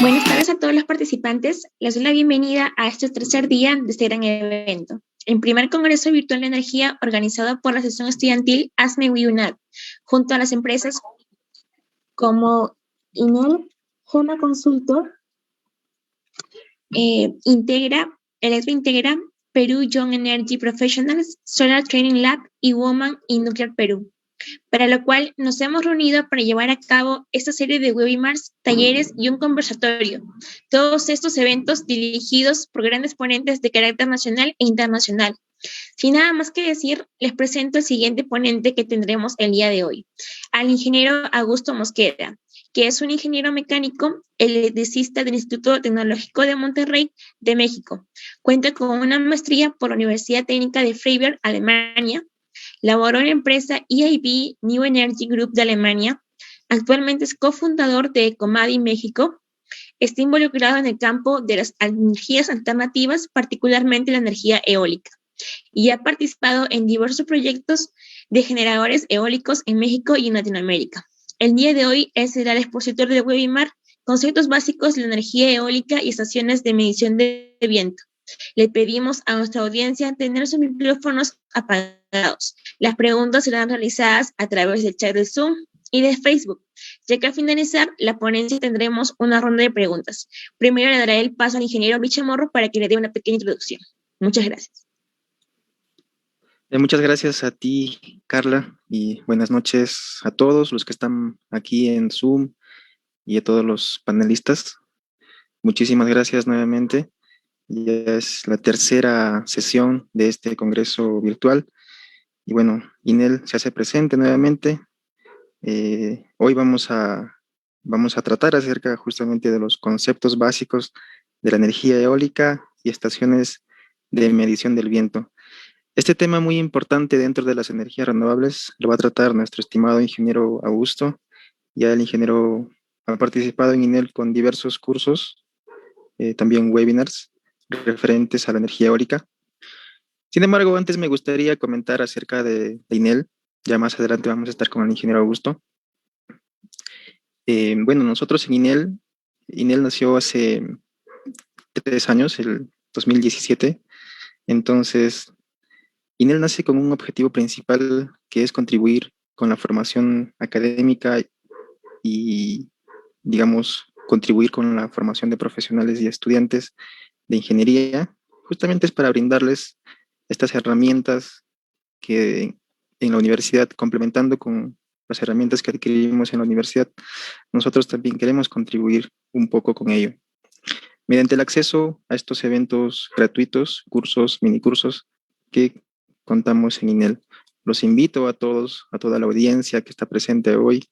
Buenas tardes a todos los participantes. Les doy la bienvenida a este tercer día de este gran evento, el primer Congreso Virtual de Energía organizado por la Asociación Estudiantil ASME UNAD, junto a las empresas como INEL, Gema Consultor, Integra, Electrointegra, Perú Young Energy Professionals, Solar Training Lab y Woman in Nuclear Perú, para lo cual nos hemos reunido para llevar a cabo esta serie de webinars, talleres y un conversatorio. Todos estos eventos dirigidos por grandes ponentes de carácter nacional e internacional. Sin nada más que decir, les presento el siguiente ponente que tendremos el día de hoy, al ingeniero Augusto Mosqueda, que es un ingeniero mecánico electricista del Instituto Tecnológico de Monterrey de México. Cuenta con una maestría por la Universidad Técnica de Freiberg, Alemania. Laboró en la empresa EIB New Energy Group de Alemania. Actualmente es cofundador de Ecomadi México. Está involucrado en el campo de las energías alternativas, particularmente la energía eólica, y ha participado en diversos proyectos de generadores eólicos en México y en Latinoamérica. El día de hoy él será el expositor del webinar Conceptos básicos de la energía eólica y estaciones de medición de viento. Le pedimos a nuestra audiencia tener sus micrófonos apagados. Las preguntas serán realizadas a través del chat de Zoom y de Facebook, ya que al finalizar la ponencia tendremos una ronda de preguntas. Primero le daré el paso al ingeniero Bichamorro para que le dé una pequeña introducción. Muchas gracias. Muchas gracias a ti, Carla, y buenas noches a todos los que están aquí en Zoom y a todos los panelistas. Muchísimas gracias nuevamente. Ya es la tercera sesión de este congreso virtual. Y bueno, Inel se hace presente nuevamente. Hoy vamos a tratar acerca justamente de los conceptos básicos de la energía eólica y estaciones de medición del viento. Este tema muy importante dentro de las energías renovables lo va a tratar nuestro estimado ingeniero Augusto. Ya el ingeniero ha participado en INEL con diversos cursos, también webinars referentes a la energía eólica. Sin embargo, antes me gustaría comentar acerca de INEL. Ya más adelante vamos a estar con el ingeniero Augusto. Bueno, nosotros en INEL nació hace 3 años, el 2017. Entonces, INEL nace con un objetivo principal que es contribuir con la formación académica y, digamos, contribuir con la formación de profesionales y estudiantes de ingeniería. Justamente es para brindarles estas herramientas que en la universidad, complementando con las herramientas que adquirimos en la universidad, nosotros también queremos contribuir un poco con ello. Mediante el acceso a estos eventos gratuitos, cursos, minicursos que contamos en INEL. Los invito a todos, a toda la audiencia que está presente hoy.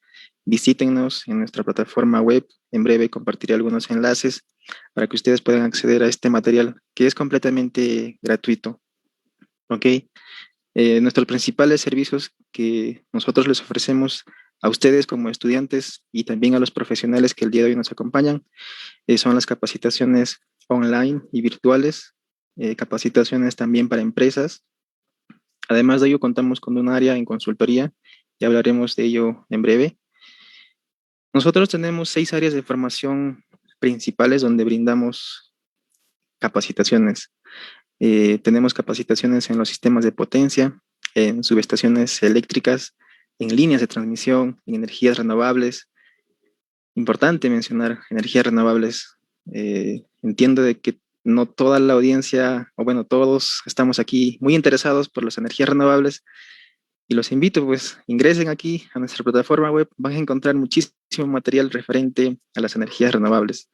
Visítennos en nuestra plataforma web. En breve compartiré algunos enlaces para que ustedes puedan acceder a este material que es completamente gratuito. ¿Ok? Nuestros principales servicios que nosotros les ofrecemos a ustedes como estudiantes y también a los profesionales que el día de hoy nos acompañan son las capacitaciones online y virtuales, capacitaciones también para empresas. Además de ello, contamos con un área en consultoría y hablaremos de ello en breve. Nosotros tenemos 6 áreas de formación principales donde brindamos capacitaciones. Tenemos capacitaciones en los sistemas de potencia, en subestaciones eléctricas, en líneas de transmisión, en energías renovables. Importante mencionar energías renovables. Entiendo de que no toda la audiencia, o bueno, todos estamos aquí muy interesados por las energías renovables y los invito, pues, ingresen aquí a nuestra plataforma web, van a encontrar muchísimo material referente a las energías renovables.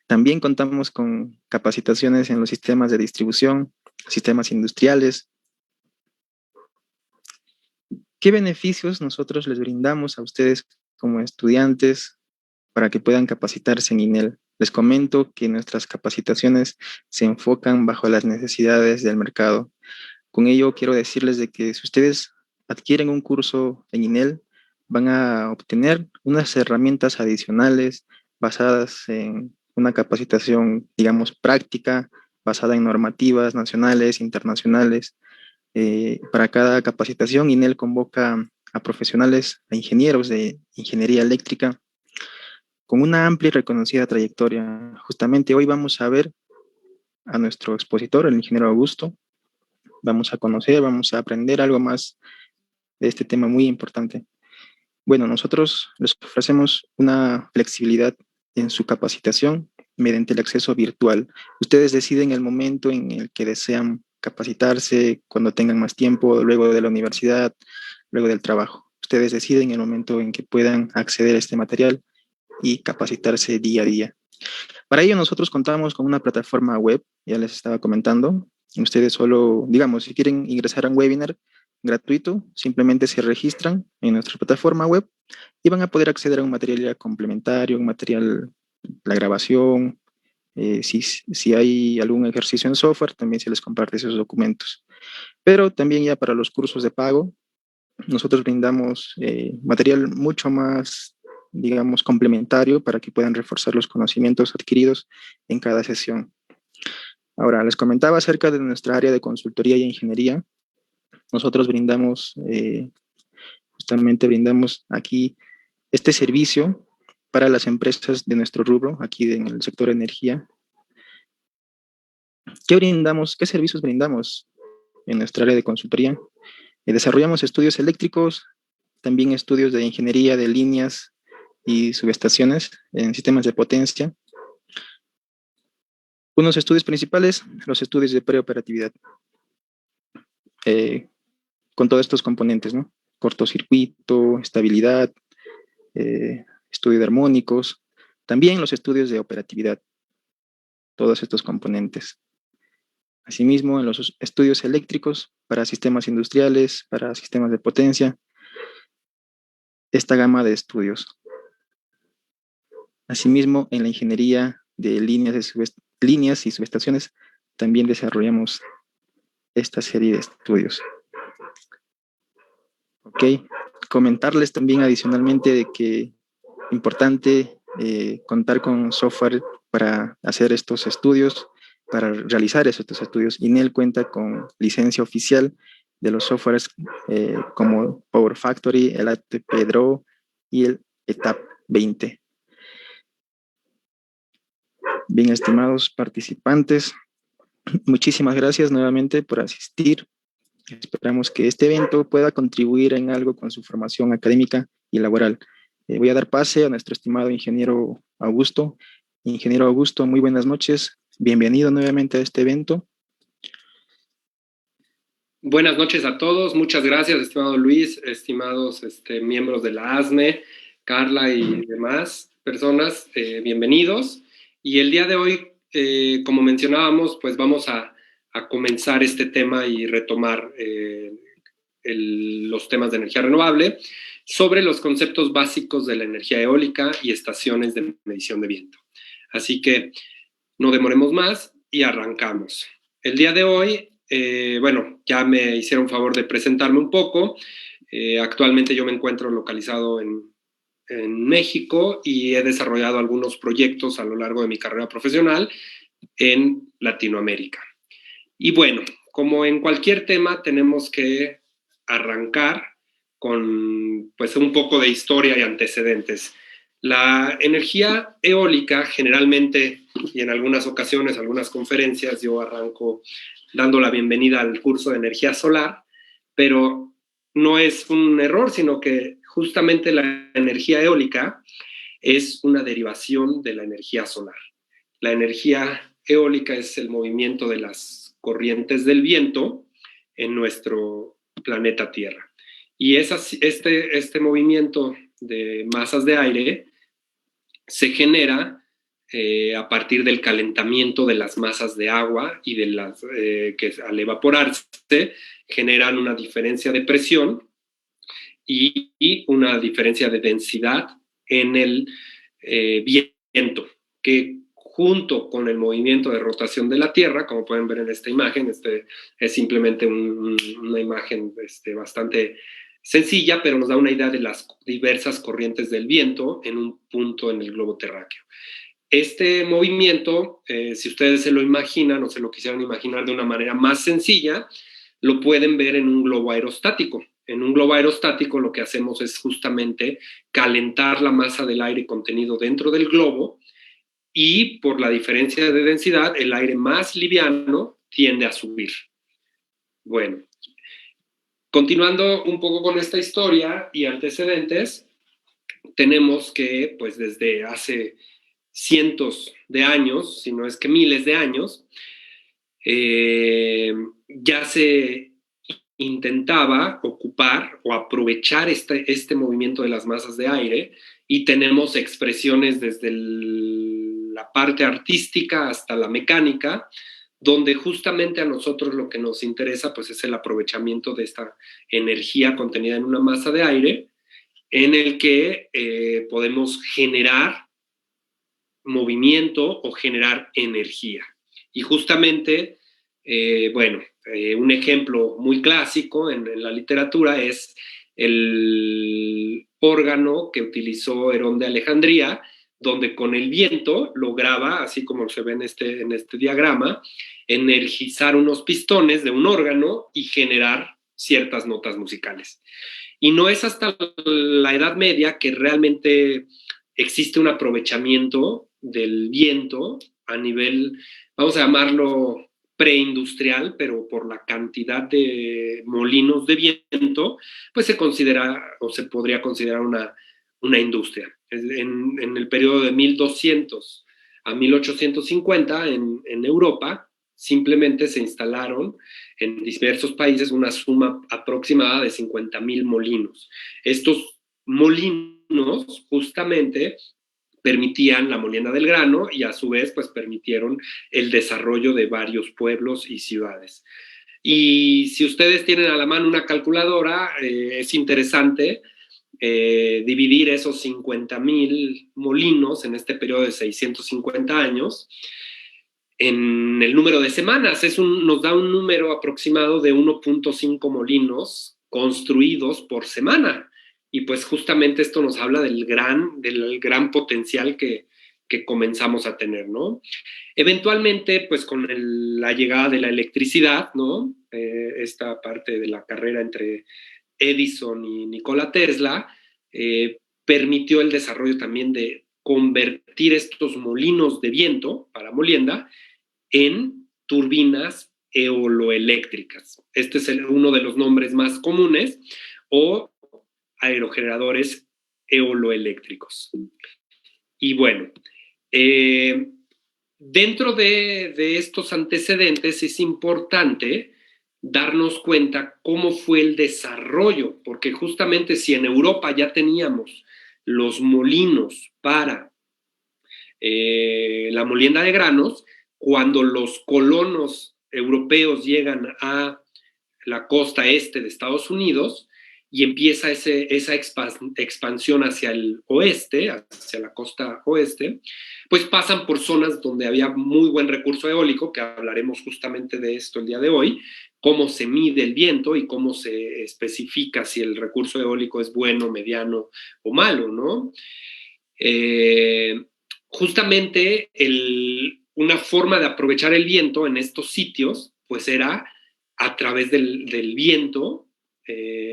También contamos con capacitaciones en los sistemas de distribución, sistemas industriales. ¿Qué beneficios nosotros les brindamos a ustedes como estudiantes para que puedan capacitarse en INEL? Les comento que nuestras capacitaciones se enfocan bajo las necesidades del mercado. Con ello quiero decirles de que si ustedes adquieren un curso en INEL, van a obtener unas herramientas adicionales basadas en una capacitación, digamos, práctica, basada en normativas nacionales, internacionales. Para cada capacitación, INEL convoca a profesionales, a ingenieros de ingeniería eléctrica, con una amplia y reconocida trayectoria. Justamente hoy vamos a ver a nuestro expositor, el ingeniero Augusto. Vamos a conocer, vamos a aprender algo más de este tema muy importante. Bueno, nosotros les ofrecemos una flexibilidad en su capacitación mediante el acceso virtual. Ustedes deciden el momento en el que desean capacitarse, cuando tengan más tiempo, luego de la universidad, luego del trabajo. Ustedes deciden el momento en que puedan acceder a este material y capacitarse día a día. Para ello nosotros contamos con una plataforma web, ya les estaba comentando. Ustedes solo, digamos, si quieren ingresar a un webinar gratuito, simplemente se registran en nuestra plataforma web y van a poder acceder a un material ya complementario, un material, la grabación, si hay algún ejercicio en software, también se les comparte esos documentos. Pero también ya para los cursos de pago, nosotros brindamos material mucho más, digamos, complementario para que puedan reforzar los conocimientos adquiridos en cada sesión. Ahora, les comentaba acerca de nuestra área de consultoría y ingeniería. Nosotros brindamos, justamente brindamos aquí este servicio para las empresas de nuestro rubro, aquí en el sector energía. ¿Qué brindamos? ¿Qué servicios brindamos en nuestra área de consultoría? Desarrollamos estudios eléctricos, también estudios de ingeniería de líneas y subestaciones en sistemas de potencia. Unos estudios principales, los estudios de preoperatividad, con todos estos componentes, ¿no? Cortocircuito, estabilidad, estudio de armónicos, también los estudios de operatividad, todos estos componentes. Asimismo, en los estudios eléctricos para sistemas industriales, para sistemas de potencia, esta gama de estudios. Asimismo, en la ingeniería de líneas y subestaciones, también desarrollamos esta serie de estudios. Ok, comentarles también adicionalmente de que importante contar con software para hacer estos estudios, para realizar estos estudios. INEL cuenta con licencia oficial de los softwares como Power Factory, el ATP Draw y el ETAP 20. Bien, estimados participantes, muchísimas gracias nuevamente por asistir. Esperamos que este evento pueda contribuir en algo con su formación académica y laboral. Voy a dar pase a nuestro estimado ingeniero Augusto. Ingeniero Augusto, muy buenas noches. Bienvenido nuevamente a este evento. Buenas noches a todos. Muchas gracias, estimado Luis, estimados miembros de la ASME, Carla y demás personas. Bienvenidos. Y el día de hoy, como mencionábamos, pues vamos a comenzar este tema y retomar los temas de energía renovable sobre los conceptos básicos de la energía eólica y estaciones de medición de viento. Así que no demoremos más y arrancamos. El día de hoy, bueno, ya me hicieron favor de presentarme un poco. Actualmente yo me encuentro localizado en México y he desarrollado algunos proyectos a lo largo de mi carrera profesional en Latinoamérica. Y bueno, como en cualquier tema, tenemos que arrancar con pues un poco de historia y antecedentes. La energía eólica generalmente, y en algunas ocasiones, algunas conferencias, yo arranco dando la bienvenida al curso de energía solar, pero no es un error, sino que justamente la energía eólica es una derivación de la energía solar. La energía eólica es el movimiento de las corrientes del viento en nuestro planeta Tierra. Y este movimiento de masas de aire se genera a partir del calentamiento de las masas de agua y de las que al evaporarse generan una diferencia de presión y una diferencia de densidad en el viento, que junto con el movimiento de rotación de la Tierra, como pueden ver en esta imagen, es simplemente una imagen bastante sencilla, pero nos da una idea de las diversas corrientes del viento en un punto en el globo terráqueo. Este movimiento, si ustedes se lo imaginan o se lo quisieran imaginar de una manera más sencilla, lo pueden ver en un globo aerostático. En un globo aerostático lo que hacemos es justamente calentar la masa del aire contenido dentro del globo y por la diferencia de densidad, el aire más liviano tiende a subir. Bueno, continuando un poco con esta historia y antecedentes, tenemos que, pues desde hace cientos de años, si no es que miles de años, ya se intentaba ocupar o aprovechar este movimiento de las masas de aire y tenemos expresiones desde la parte artística hasta la mecánica, donde justamente a nosotros lo que nos interesa pues es el aprovechamiento de esta energía contenida en una masa de aire en el que podemos generar movimiento o generar energía. Y justamente, un ejemplo muy clásico en la literatura es el órgano que utilizó Herón de Alejandría, donde con el viento lograba, así como se ve en este diagrama, energizar unos pistones de un órgano y generar ciertas notas musicales. Y no es hasta la Edad Media que realmente existe un aprovechamiento del viento a nivel, vamos a llamarlo preindustrial, pero por la cantidad de molinos de viento, pues se considera o se podría considerar una industria. En el periodo de 1200 a 1850 en Europa, simplemente se instalaron en diversos países una suma aproximada de 50,000 molinos. Estos molinos justamente permitían la molienda del grano y a su vez pues permitieron el desarrollo de varios pueblos y ciudades. Y si ustedes tienen a la mano una calculadora, es interesante dividir esos 50,000 molinos en este periodo de 650 años en el número de semanas. Nos da un número aproximado de 1.5 molinos construidos por semana. Y pues justamente esto nos habla del gran potencial que comenzamos a tener, ¿no? Eventualmente, pues con la llegada de la electricidad, ¿no? Esta parte de la carrera entre Edison y Nikola Tesla permitió el desarrollo también de convertir estos molinos de viento para molienda en turbinas eoloeléctricas. Este es uno de los nombres más comunes, o aerogeneradores eoloeléctricos. Y bueno, dentro de estos antecedentes es importante darnos cuenta cómo fue el desarrollo, porque justamente si en Europa ya teníamos los molinos para la molienda de granos, cuando los colonos europeos llegan a la costa este de Estados Unidos y empieza esa expansión hacia el oeste, hacia la costa oeste, pues pasan por zonas donde había muy buen recurso eólico, que hablaremos justamente de esto el día de hoy, cómo se mide el viento y cómo se especifica si el recurso eólico es bueno, mediano o malo, ¿no? Justamente una forma de aprovechar el viento en estos sitios, pues era a través del viento.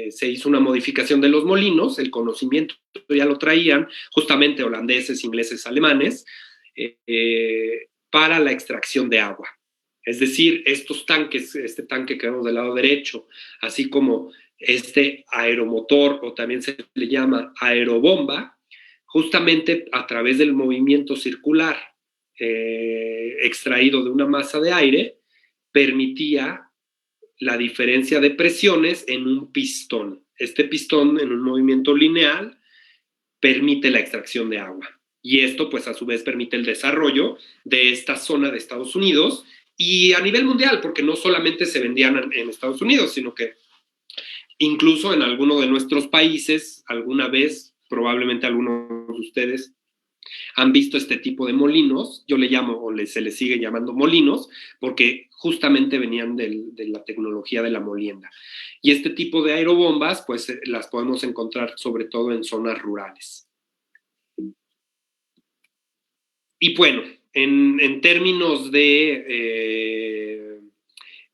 Se hizo una modificación de los molinos, el conocimiento ya lo traían justamente holandeses, ingleses, alemanes, para la extracción de agua. Es decir, estos tanques, este tanque que vemos del lado derecho, así como este aeromotor, o también se le llama aerobomba, justamente a través del movimiento circular extraído de una masa de aire, permitía la diferencia de presiones en un pistón. Este pistón, en un movimiento lineal, permite la extracción de agua. Y esto, pues, a su vez permite el desarrollo de esta zona de Estados Unidos y a nivel mundial, porque no solamente se vendían en Estados Unidos, sino que incluso en alguno de nuestros países, alguna vez, probablemente algunos de ustedes han visto este tipo de molinos. Yo le llamo, se le sigue llamando molinos, porque justamente venían de la tecnología de la molienda. Y este tipo de aerobombas, pues las podemos encontrar sobre todo en zonas rurales. Y bueno, en términos de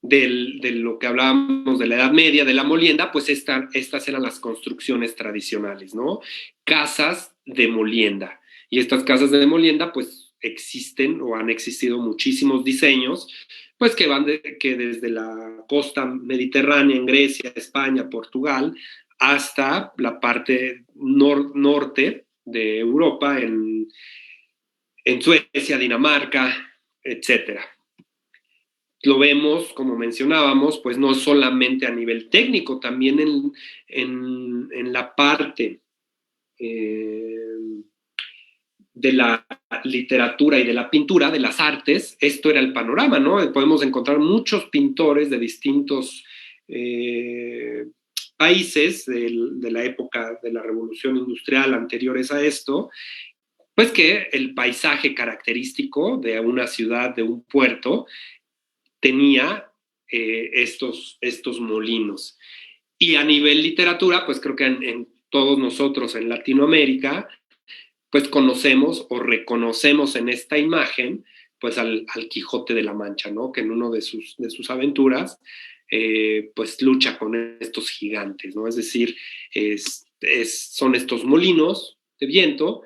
de lo que hablábamos de la Edad Media, de la molienda, pues estas eran las construcciones tradicionales, ¿no? Casas de molienda. Y estas casas de molienda, pues existen o han existido muchísimos diseños, pues que desde la costa mediterránea, en Grecia, España, Portugal, hasta la parte norte de Europa, en Suecia, Dinamarca, etcétera. Lo vemos, como mencionábamos, pues no solamente a nivel técnico, también en la parte de la literatura y de la pintura, de las artes. Esto era el panorama, ¿no? Podemos encontrar muchos pintores de distintos países de la época de la Revolución Industrial anteriores a esto, pues que el paisaje característico de una ciudad, de un puerto, tenía estos molinos. Y a nivel literatura, pues creo que en todos nosotros en Latinoamérica, pues conocemos o reconocemos en esta imagen, pues al Quijote de la Mancha, ¿no? Que en uno de sus aventuras, pues lucha con estos gigantes, ¿no? Es decir, son estos molinos de viento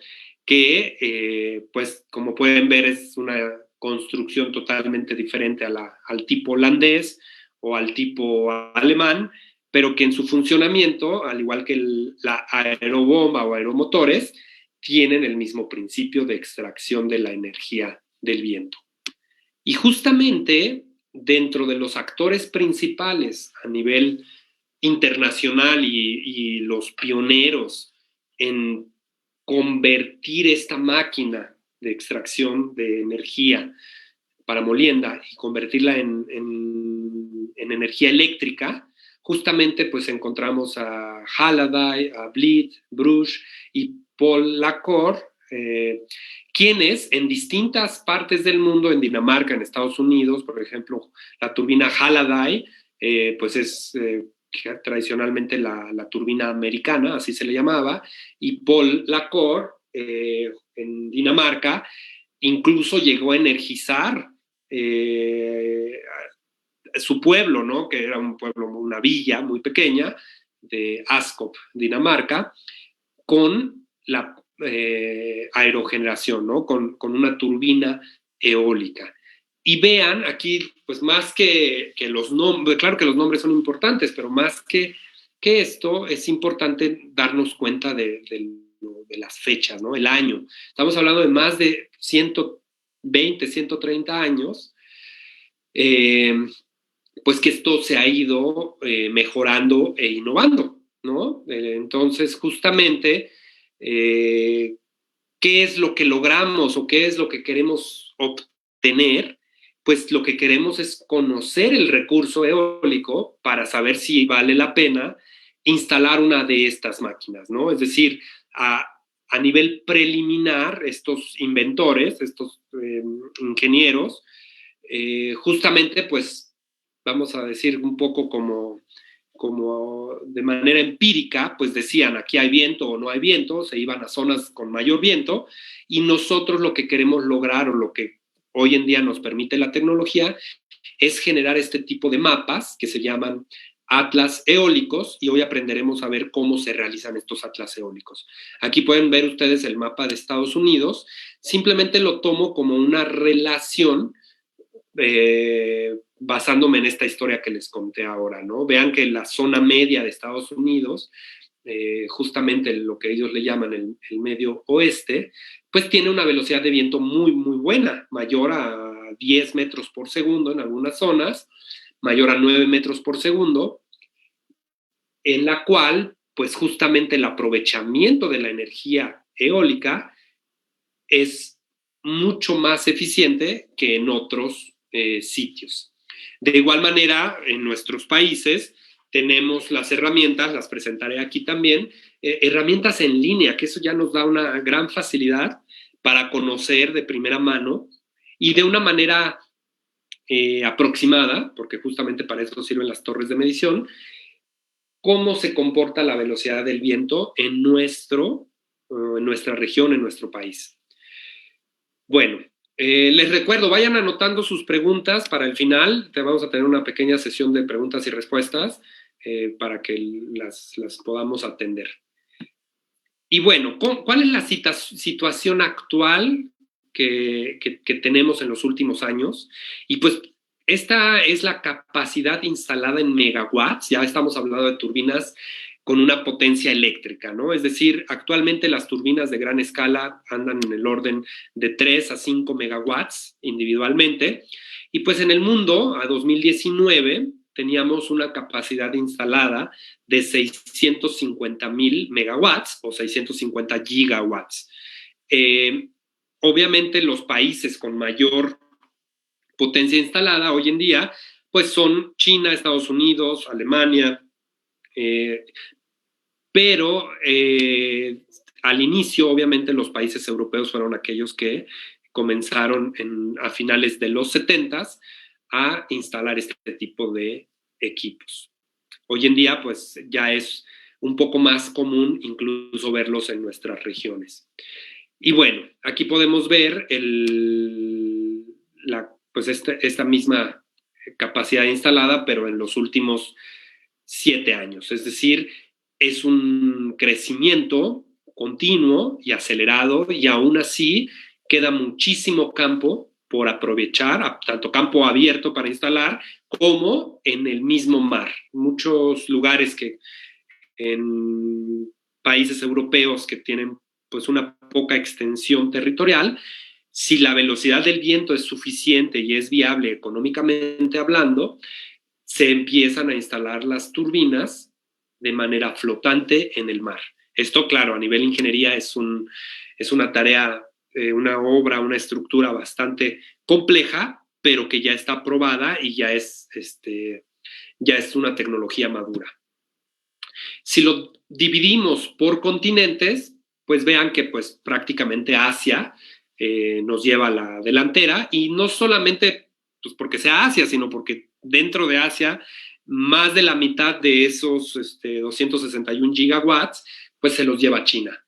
que, pues como pueden ver, es una construcción totalmente diferente al tipo holandés o al tipo alemán, pero que en su funcionamiento, al igual que la aerobomba o aeromotores, tienen el mismo principio de extracción de la energía del viento. Y justamente dentro de los actores principales a nivel internacional y los pioneros en convertir esta máquina de extracción de energía para molienda y convertirla en energía eléctrica, justamente pues encontramos a Halliday, a Bleed, Bruce y Paul Lacour, quienes en distintas partes del mundo, en Dinamarca, en Estados Unidos, por ejemplo, la turbina Halliday, pues es tradicionalmente la turbina americana, así se le llamaba, y Paul Lacour, en Dinamarca, incluso llegó a energizar su pueblo, ¿no? Que era un pueblo, una villa muy pequeña de Askop, Dinamarca, con la aerogeneración, ¿no? Con una turbina eólica. Y vean aquí, pues más que los nombres, claro que los nombres son importantes, pero más que esto, es importante darnos cuenta de las fechas, ¿no? El año. Estamos hablando de más de 120, 130 años, pues que esto se ha ido mejorando e innovando, ¿no? Entonces, justamente, ¿qué es lo que logramos o qué es lo que queremos obtener? Pues lo que queremos es conocer el recurso eólico para saber si vale la pena instalar una de estas máquinas, ¿no? Es decir, a nivel preliminar, estos inventores, estos ingenieros, justamente, pues, vamos a decir un poco como de manera empírica, pues decían, aquí hay viento o no hay viento, se iban a zonas con mayor viento, y nosotros lo que queremos lograr, o lo que hoy en día nos permite la tecnología, es generar este tipo de mapas que se llaman atlas eólicos, y hoy aprenderemos a ver cómo se realizan estos atlas eólicos. Aquí pueden ver ustedes el mapa de Estados Unidos. Simplemente lo tomo como una relación basándome en esta historia que les conté ahora, ¿no? Vean que la zona media de Estados Unidos, justamente lo que ellos le llaman el medio oeste, pues tiene una velocidad de viento muy, muy buena, mayor a 10 metros por segundo en algunas zonas, mayor a 9 metros por segundo, en la cual, pues justamente el aprovechamiento de la energía eólica es mucho más eficiente que en otros sitios. De igual manera, en nuestros países tenemos las herramientas, las presentaré aquí también, herramientas en línea, que eso ya nos da una gran facilidad para conocer de primera mano y de una manera aproximada, porque justamente para eso sirven las torres de medición, cómo se comporta la velocidad del viento en nuestra región, en nuestro país. Bueno, Les recuerdo, vayan anotando sus preguntas para el final. Vamos a tener una pequeña sesión de preguntas y respuestas para que las podamos atender. Y bueno, ¿cuál es la situación actual que tenemos en los últimos años? Y pues esta es la capacidad instalada en megawatts. Ya estamos hablando de turbinas con una potencia eléctrica, ¿no? Es decir, actualmente las turbinas de gran escala andan en el orden de 3 a 5 megawatts individualmente. Y pues en el mundo, a 2019, teníamos una capacidad instalada de 650,000 megawatts o 650 gigawatts. Obviamente los países con mayor potencia instalada hoy en día, pues son China, Estados Unidos, Alemania, pero al inicio, obviamente, los países europeos fueron aquellos que comenzaron a finales de los 70s a instalar este tipo de equipos. Hoy en día, pues ya es un poco más común incluso verlos en nuestras regiones. Y bueno, aquí podemos ver esta misma capacidad instalada, pero en los últimos 7 años. Es decir, es un crecimiento continuo y acelerado, y aún así queda muchísimo campo por aprovechar, tanto campo abierto para instalar como en el mismo mar. Muchos lugares que en países europeos que tienen pues una poca extensión territorial, si la velocidad del viento es suficiente y es viable económicamente hablando, se empiezan a instalar las turbinas de manera flotante en el mar. Esto, claro, a nivel ingeniería es una tarea, una obra, una estructura bastante compleja, pero que ya está probada y ya es una tecnología madura. Si lo dividimos por continentes, pues vean que pues prácticamente Asia nos lleva a la delantera, y no solamente pues porque sea Asia, sino porque dentro de Asia más de la mitad de esos 261 gigawatts pues se los lleva China.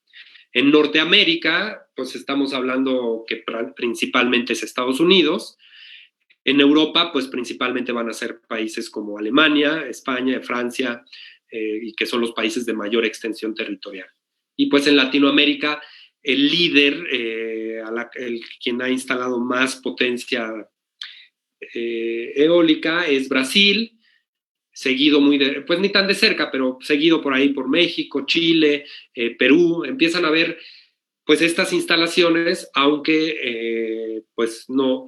En Norteamérica pues estamos hablando que principalmente es Estados Unidos. En Europa pues principalmente van a ser países como Alemania, España, Francia, y que son los países de mayor extensión territorial. Y pues en Latinoamérica el líder, quien ha instalado más potencia eólica es Brasil, seguido pues ni tan de cerca, pero seguido por ahí por México, Chile, Perú. Empiezan a ver pues estas instalaciones, aunque pues no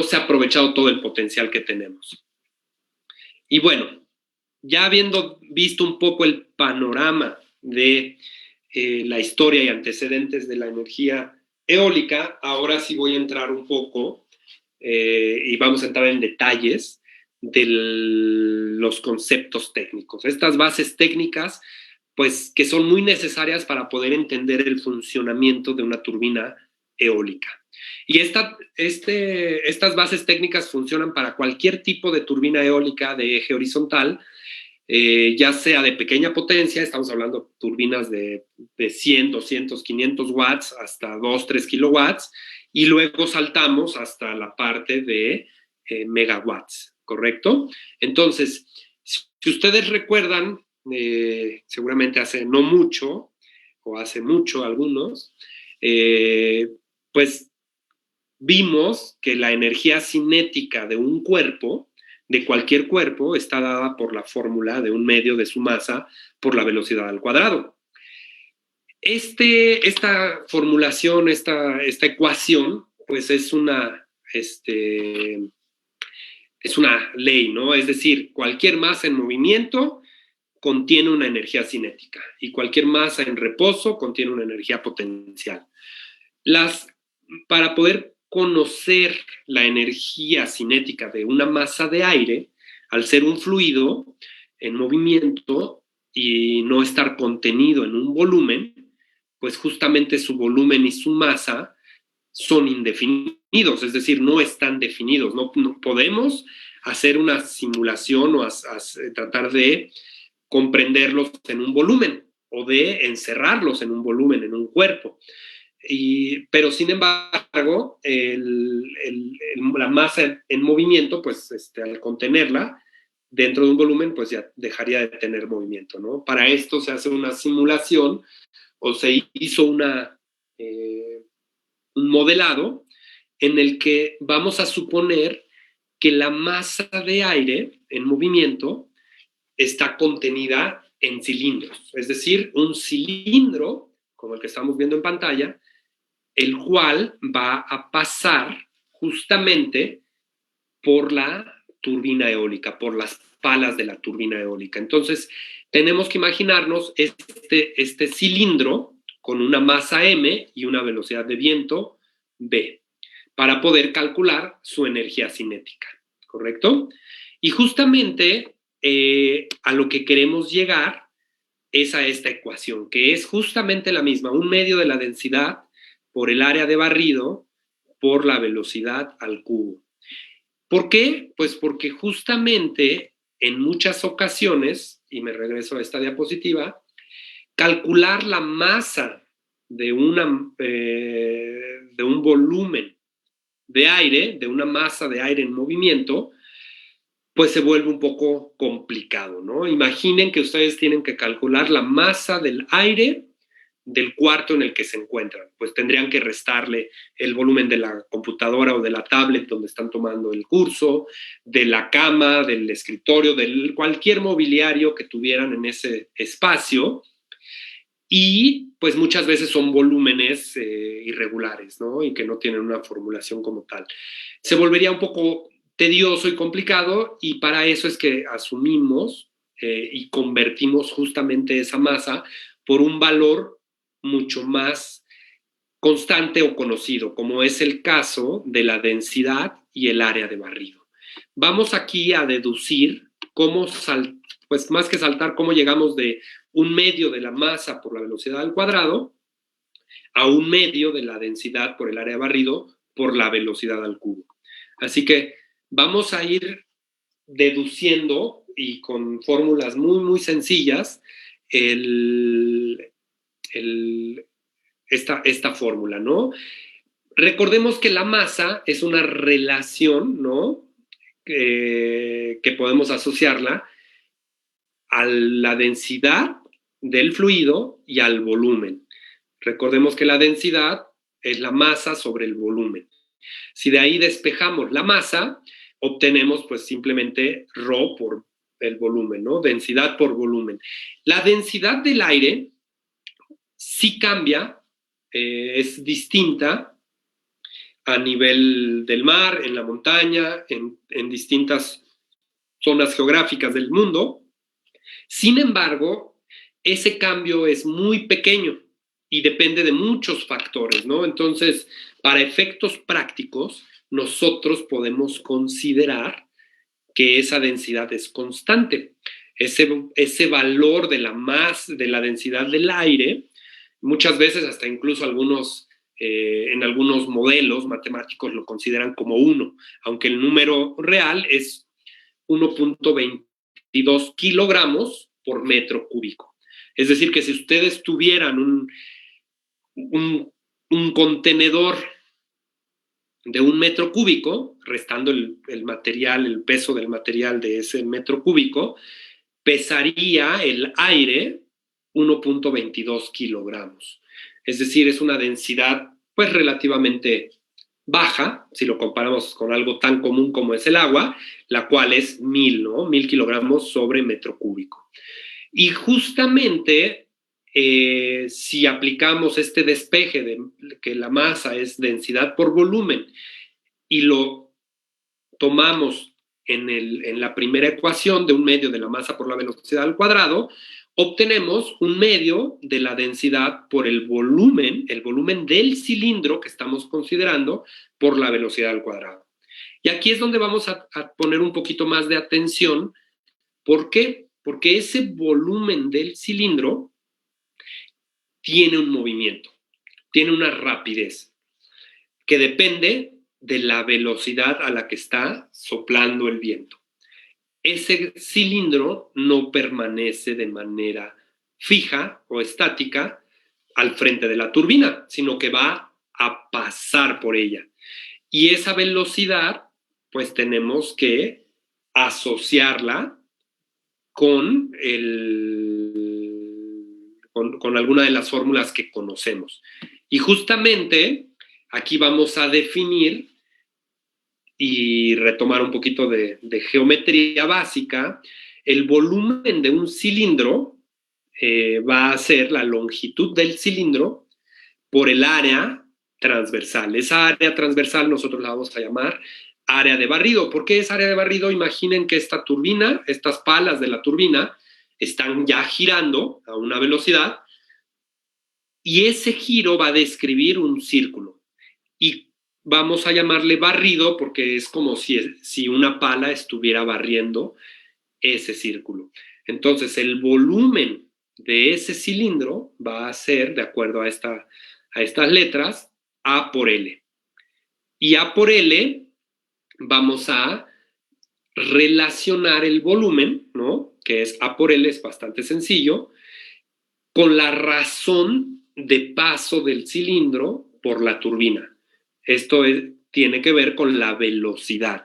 se ha aprovechado todo el potencial que tenemos. Y bueno, ya habiendo visto un poco el panorama de la historia y antecedentes de la energía eólica, ahora sí voy a entrar un poco y vamos a entrar en detalles de los conceptos técnicos. Estas bases técnicas, pues, que son muy necesarias para poder entender el funcionamiento de una turbina eólica. Y estas bases técnicas funcionan para cualquier tipo de turbina eólica de eje horizontal, ya sea de pequeña potencia, estamos hablando de turbinas de 100, 200, 500 watts hasta 2, 3 kilowatts, y luego saltamos hasta la parte de megawatts, ¿correcto? Entonces, si ustedes recuerdan, seguramente hace no mucho, o hace mucho algunos, pues vimos que la energía cinética de un cuerpo, de cualquier cuerpo, está dada por la fórmula de 1/2 de su masa por la velocidad al cuadrado. Esta formulación, esta ecuación, pues es una ley, ¿no? Es decir, cualquier masa en movimiento contiene una energía cinética y cualquier masa en reposo contiene una energía potencial. Para poder conocer la energía cinética de una masa de aire, al ser un fluido en movimiento y no estar contenido en un volumen, pues justamente su volumen y su masa son indefinidos, es decir, no están definidos. No podemos hacer una simulación o tratar de comprenderlos en un volumen o de encerrarlos en un volumen, en un cuerpo. pero sin embargo, la masa en movimiento, pues al contenerla dentro de un volumen, pues ya dejaría de tener movimiento, ¿no? Para esto se hace una simulación o se hizo un modelado en el que vamos a suponer que la masa de aire en movimiento está contenida en cilindros, es decir, un cilindro, como el que estamos viendo en pantalla, el cual va a pasar justamente por la turbina eólica, por las palas de la turbina eólica. Entonces, tenemos que imaginarnos este cilindro con una masa m y una velocidad de viento v, para poder calcular su energía cinética, ¿correcto? Y justamente a lo que queremos llegar es a esta ecuación, que es justamente la misma, un medio de la densidad por el área de barrido por la velocidad al cubo. ¿Por qué? Pues porque justamente en muchas ocasiones, y me regreso a esta diapositiva, calcular la masa de un volumen de aire, de una masa de aire en movimiento, pues se vuelve un poco complicado, ¿no? Imaginen que ustedes tienen que calcular la masa del aire del cuarto en el que se encuentran. Pues tendrían que restarle el volumen de la computadora o de la tablet donde están tomando el curso, de la cama, del escritorio, de cualquier mobiliario que tuvieran en ese espacio. Y pues muchas veces son volúmenes irregulares, ¿no? Y que no tienen una formulación como tal. Se volvería un poco tedioso y complicado, y para eso es que asumimos y convertimos justamente esa masa por un valor mucho más constante o conocido, como es el caso de la densidad y el área de barrido. Vamos aquí a deducir cómo, pues más que saltar, cómo llegamos de un medio de la masa por la velocidad al cuadrado a un medio de la densidad por el área de barrido por la velocidad al cubo. Así que vamos a ir deduciendo, y con fórmulas muy, muy sencillas, esta fórmula, ¿no? Recordemos que la masa es una relación, ¿no? Que podemos asociarla a la densidad del fluido y al volumen. Recordemos que la densidad es la masa sobre el volumen. Si de ahí despejamos la masa, obtenemos pues simplemente ρ por el volumen, ¿no? Densidad por volumen. La densidad del aire sí cambia, es distinta a nivel del mar, en la montaña, en distintas zonas geográficas del mundo. Sin embargo, ese cambio es muy pequeño y depende de muchos factores, ¿no? Entonces, para efectos prácticos, nosotros podemos considerar que esa densidad es constante. Ese valor de la densidad del aire, muchas veces hasta incluso en algunos modelos matemáticos lo consideran como 1, aunque el número real es 1.22 kilogramos por metro cúbico. Es decir, que si ustedes tuvieran un contenedor de 1 metro cúbico, restando el peso del material de ese metro cúbico, pesaría el aire 1.22 kilogramos. Es decir, es una densidad pues relativamente baja, si lo comparamos con algo tan común como es el agua, la cual es 1000, ¿no? 1000 kilogramos sobre metro cúbico. Y justamente si aplicamos este despeje de que la masa es densidad por volumen y lo tomamos en la primera ecuación de un medio de la masa por la velocidad al cuadrado, obtenemos un medio de la densidad por el volumen del cilindro que estamos considerando por la velocidad al cuadrado. Y aquí es donde vamos a poner un poquito más de atención. ¿Por qué? Porque ese volumen del cilindro tiene un movimiento, tiene una rapidez que depende de la velocidad a la que está soplando el viento. Ese cilindro no permanece de manera fija o estática al frente de la turbina, sino que va a pasar por ella. Y esa velocidad, pues tenemos que asociarla con alguna de las fórmulas que conocemos. Y justamente aquí vamos a definir y retomar un poquito de geometría básica. El volumen de un cilindro va a ser la longitud del cilindro por el área transversal. Esa área transversal nosotros la vamos a llamar área de barrido. ¿Por qué es área de barrido? Imaginen que esta turbina, estas palas de la turbina, están ya girando a una velocidad y ese giro va a describir un círculo. Y vamos a llamarle barrido porque es como si una pala estuviera barriendo ese círculo. Entonces, el volumen de ese cilindro va a ser, de acuerdo a estas letras, A por L. Y A por L vamos a relacionar el volumen, ¿no? Que es A por L, es bastante sencillo, con la razón de paso del cilindro por la turbina. Esto tiene que ver con la velocidad.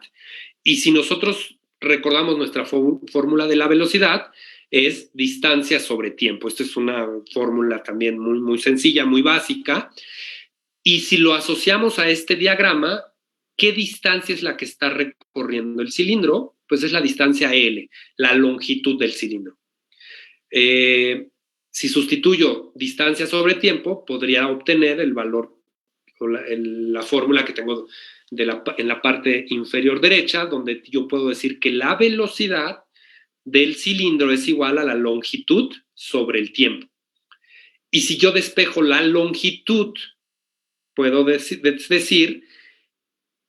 Y si nosotros recordamos nuestra fórmula de la velocidad, es distancia sobre tiempo. Esta es una fórmula también muy, muy sencilla, muy básica. Y si lo asociamos a este diagrama, ¿qué distancia es la que está recorriendo el cilindro? Pues es la distancia L, la longitud del cilindro. Si sustituyo distancia sobre tiempo, podría obtener el valor o la fórmula que tengo en la parte inferior derecha, donde yo puedo decir que la velocidad del cilindro es igual a la longitud sobre el tiempo. Y si yo despejo la longitud, puedo decir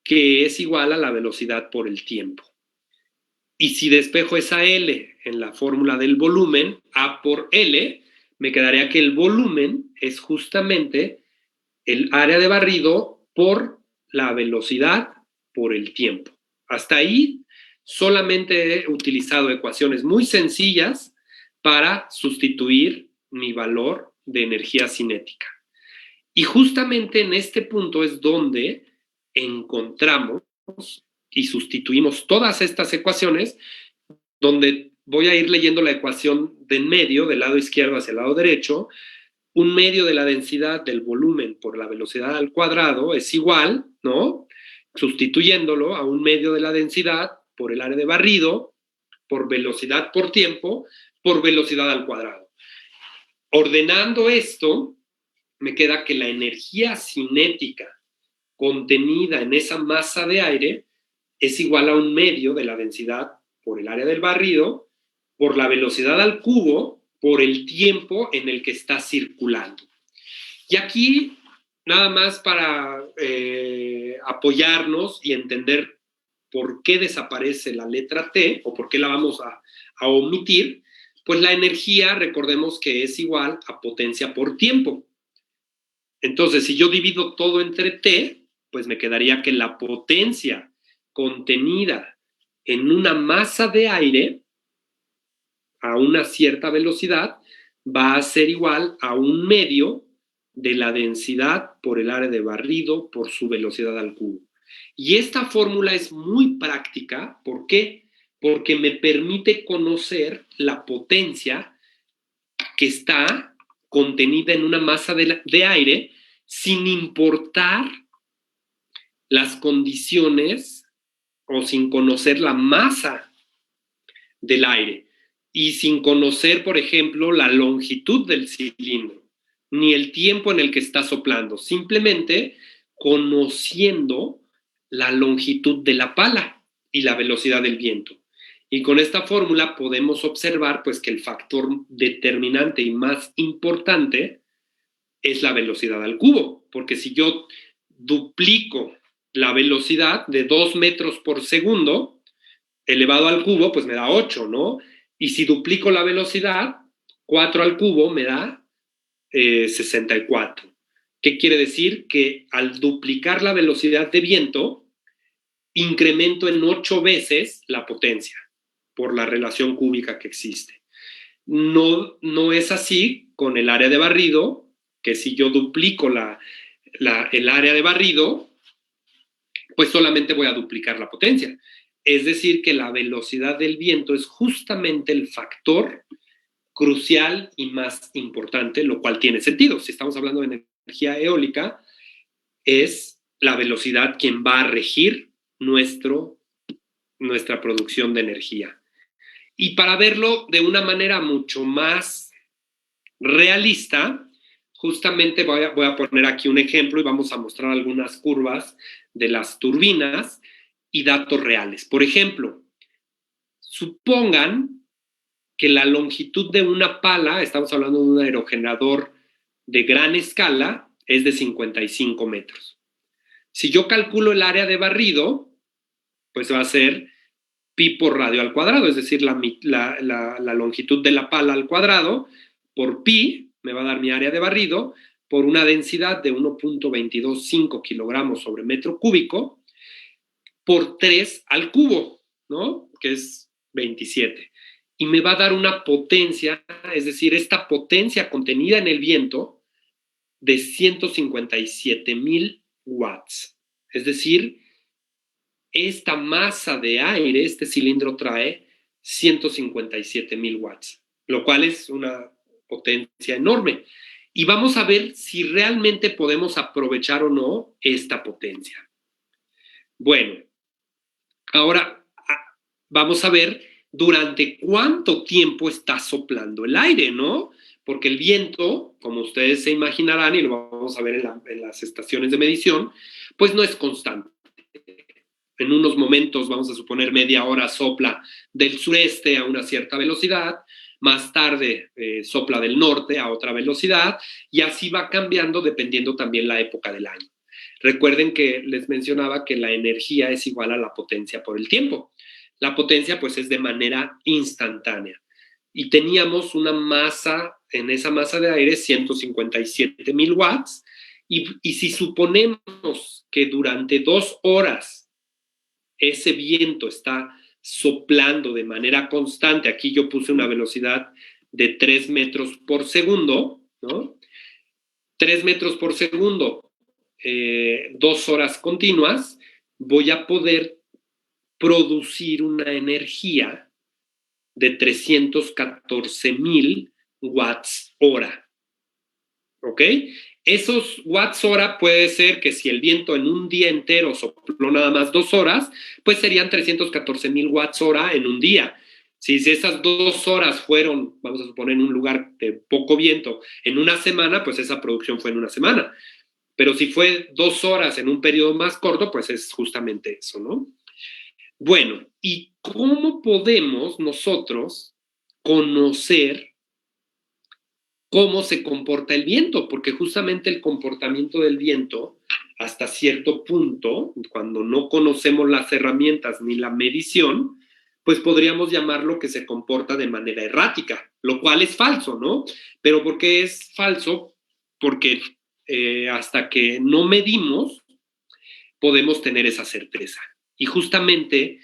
que es igual a la velocidad por el tiempo. Y si despejo esa L en la fórmula del volumen, A por L, me quedaría que el volumen es justamente el área de barrido por la velocidad por el tiempo. Hasta ahí solamente he utilizado ecuaciones muy sencillas para sustituir mi valor de energía cinética. Y justamente en este punto es donde encontramos y sustituimos todas estas ecuaciones, donde voy a ir leyendo la ecuación de en medio, del lado izquierdo hacia el lado derecho. Un medio de la densidad del volumen por la velocidad al cuadrado es igual, ¿no? Sustituyéndolo a un medio de la densidad por el área de barrido, por velocidad por tiempo, por velocidad al cuadrado. Ordenando esto, me queda que la energía cinética contenida en esa masa de aire es igual a un medio de la densidad por el área del barrido, por la velocidad al cubo, por el tiempo en el que está circulando. Y aquí, nada más para apoyarnos y entender por qué desaparece la letra T o por qué la vamos a omitir, pues la energía, recordemos que es igual a potencia por tiempo. Entonces, si yo divido todo entre T, pues me quedaría que la potencia contenida en una masa de aire a una cierta velocidad va a ser igual a un medio de la densidad por el área de barrido por su velocidad al cubo. Y esta fórmula es muy práctica. ¿Por qué? Porque me permite conocer la potencia que está contenida en una masa de aire sin importar las condiciones o sin conocer la masa del aire y sin conocer, por ejemplo, la longitud del cilindro ni el tiempo en el que está soplando, simplemente conociendo la longitud de la pala y la velocidad del viento. Y con esta fórmula podemos observar pues, que el factor determinante y más importante es la velocidad al cubo, porque si yo duplico la velocidad de 2 metros por segundo elevado al cubo, pues me da 8, ¿no? Y si duplico la velocidad, 4 al cubo me da 64. ¿Qué quiere decir? Que al duplicar la velocidad de viento, incremento en 8 veces la potencia por la relación cúbica que existe. No es así con el área de barrido, que si yo duplico el área de barrido, pues solamente voy a duplicar la potencia. Es decir, que la velocidad del viento es justamente el factor crucial y más importante, lo cual tiene sentido. Si estamos hablando de energía eólica, es la velocidad quien va a regir nuestra producción de energía. Y para verlo de una manera mucho más realista, justamente voy a poner aquí un ejemplo y vamos a mostrar algunas curvas de las turbinas y datos reales. Por ejemplo, supongan que la longitud de una pala, estamos hablando de un aerogenerador de gran escala, es de 55 metros. Si yo calculo el área de barrido, pues va a ser pi por radio al cuadrado, es decir, la longitud de la pala al cuadrado por pi me va a dar mi área de barrido por una densidad de 1.225 kilogramos sobre metro cúbico por 3 al cubo, ¿no? Que es 27. Y me va a dar una potencia, es decir, esta potencia contenida en el viento de 157,000 watts. Es decir, esta masa de aire, este cilindro trae 157,000 watts, lo cual es una potencia enorme. Y vamos a ver si realmente podemos aprovechar o no esta potencia. Bueno, ahora vamos a ver durante cuánto tiempo está soplando el aire, ¿no? Porque el viento, como ustedes se imaginarán, y lo vamos a ver en las estaciones de medición, pues no es constante. En unos momentos, vamos a suponer, media hora sopla del sureste a una cierta velocidad, más tarde sopla del norte a otra velocidad, y así va cambiando dependiendo también la época del año. Recuerden que les mencionaba que la energía es igual a la potencia por el tiempo. La potencia, pues, es de manera instantánea. Y teníamos una masa, en esa masa de aire, 157,000 watts, y si suponemos que durante 2 horas ese viento está soplando de manera constante, aquí yo puse una velocidad de 3 metros por segundo, ¿no? 3 metros por segundo, 2 horas continuas, voy a poder producir una energía de 314,000 watts hora. ¿Ok? Esos watts hora puede ser que si el viento en un día entero sopló nada más 2 horas, pues serían 314,000 watts hora en un día. Si esas 2 horas fueron, vamos a suponer, en un lugar de poco viento, en una semana, pues esa producción fue en una semana. Pero si fue 2 horas en un periodo más corto, pues es justamente eso, ¿no? Bueno, ¿y cómo podemos nosotros conocer cómo se comporta el viento? Porque justamente el comportamiento del viento, hasta cierto punto, cuando no conocemos las herramientas ni la medición, pues podríamos llamarlo que se comporta de manera errática, lo cual es falso, ¿no? Pero ¿por qué es falso? Porque hasta que no medimos, podemos tener esa certeza. Y justamente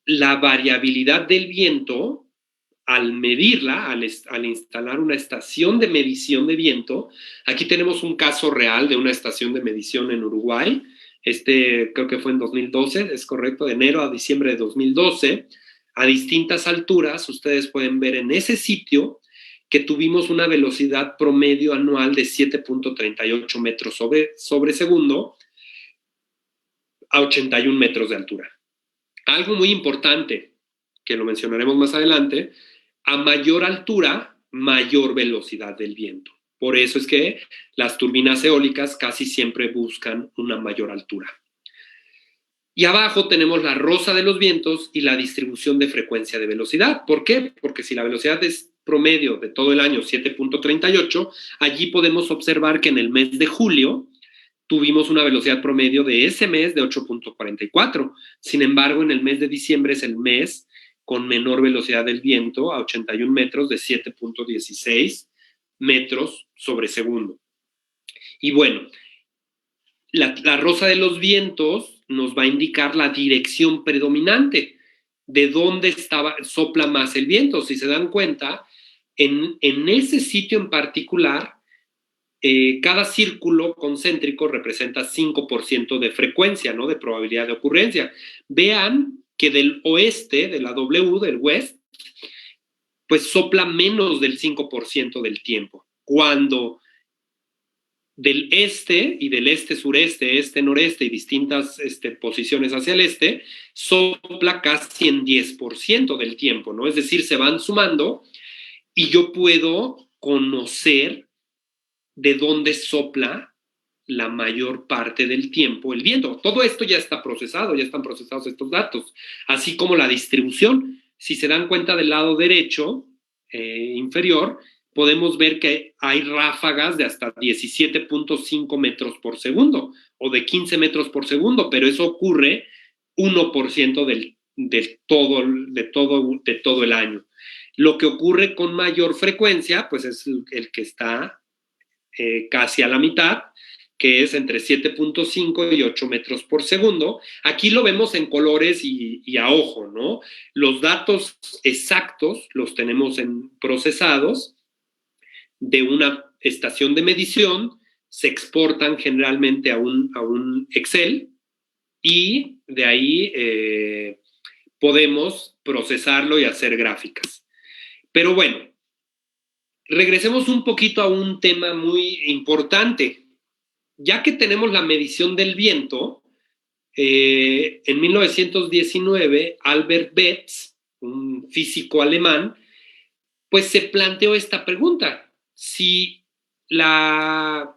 la variabilidad del viento, al medirla, al instalar una estación de medición de viento, aquí tenemos un caso real de una estación de medición en Uruguay, creo que fue en 2012, es correcto, de enero a diciembre de 2012, a distintas alturas, ustedes pueden ver en ese sitio que tuvimos una velocidad promedio anual de 7.38 metros sobre segundo a 81 metros de altura. Algo muy importante, que lo mencionaremos más adelante, a mayor altura, mayor velocidad del viento. Por eso es que las turbinas eólicas casi siempre buscan una mayor altura. Y abajo tenemos la rosa de los vientos y la distribución de frecuencia de velocidad. ¿Por qué? Porque si la velocidad es promedio de todo el año 7.38, allí podemos observar que en el mes de julio tuvimos una velocidad promedio de ese mes de 8.44. Sin embargo, en el mes de diciembre es el mes con menor velocidad del viento, a 81 metros, de 7.16 metros sobre segundo. Y bueno, la rosa de los vientos nos va a indicar la dirección predominante, de dónde sopla más el viento. Si se dan cuenta, en ese sitio en particular, cada círculo concéntrico representa 5% de frecuencia, ¿no? De probabilidad de ocurrencia. Vean que del oeste, de la W, del west, pues sopla menos del 5% del tiempo. Cuando del este y del este-sureste, este-noreste y distintas posiciones hacia el este, sopla casi en 10% del tiempo, ¿no? Es decir, se van sumando y yo puedo conocer de dónde sopla la mayor parte del tiempo el viento. Todo esto ya está procesado, ya están procesados estos datos, así como la distribución. Si se dan cuenta del lado derecho inferior, podemos ver que hay ráfagas de hasta 17.5 metros por segundo o de 15 metros por segundo, pero eso ocurre 1% de todo el año. Lo que ocurre con mayor frecuencia, pues es el que está casi a la mitad, que es entre 7.5 y 8 metros por segundo. Aquí lo vemos en colores y a ojo, ¿no? Los datos exactos los tenemos procesados de una estación de medición, se exportan generalmente a un Excel y de ahí podemos procesarlo y hacer gráficas. Pero bueno, regresemos un poquito a un tema muy importante. Ya que tenemos la medición del viento, en 1919, Albert Betz, un físico alemán, pues se planteó esta pregunta. Si la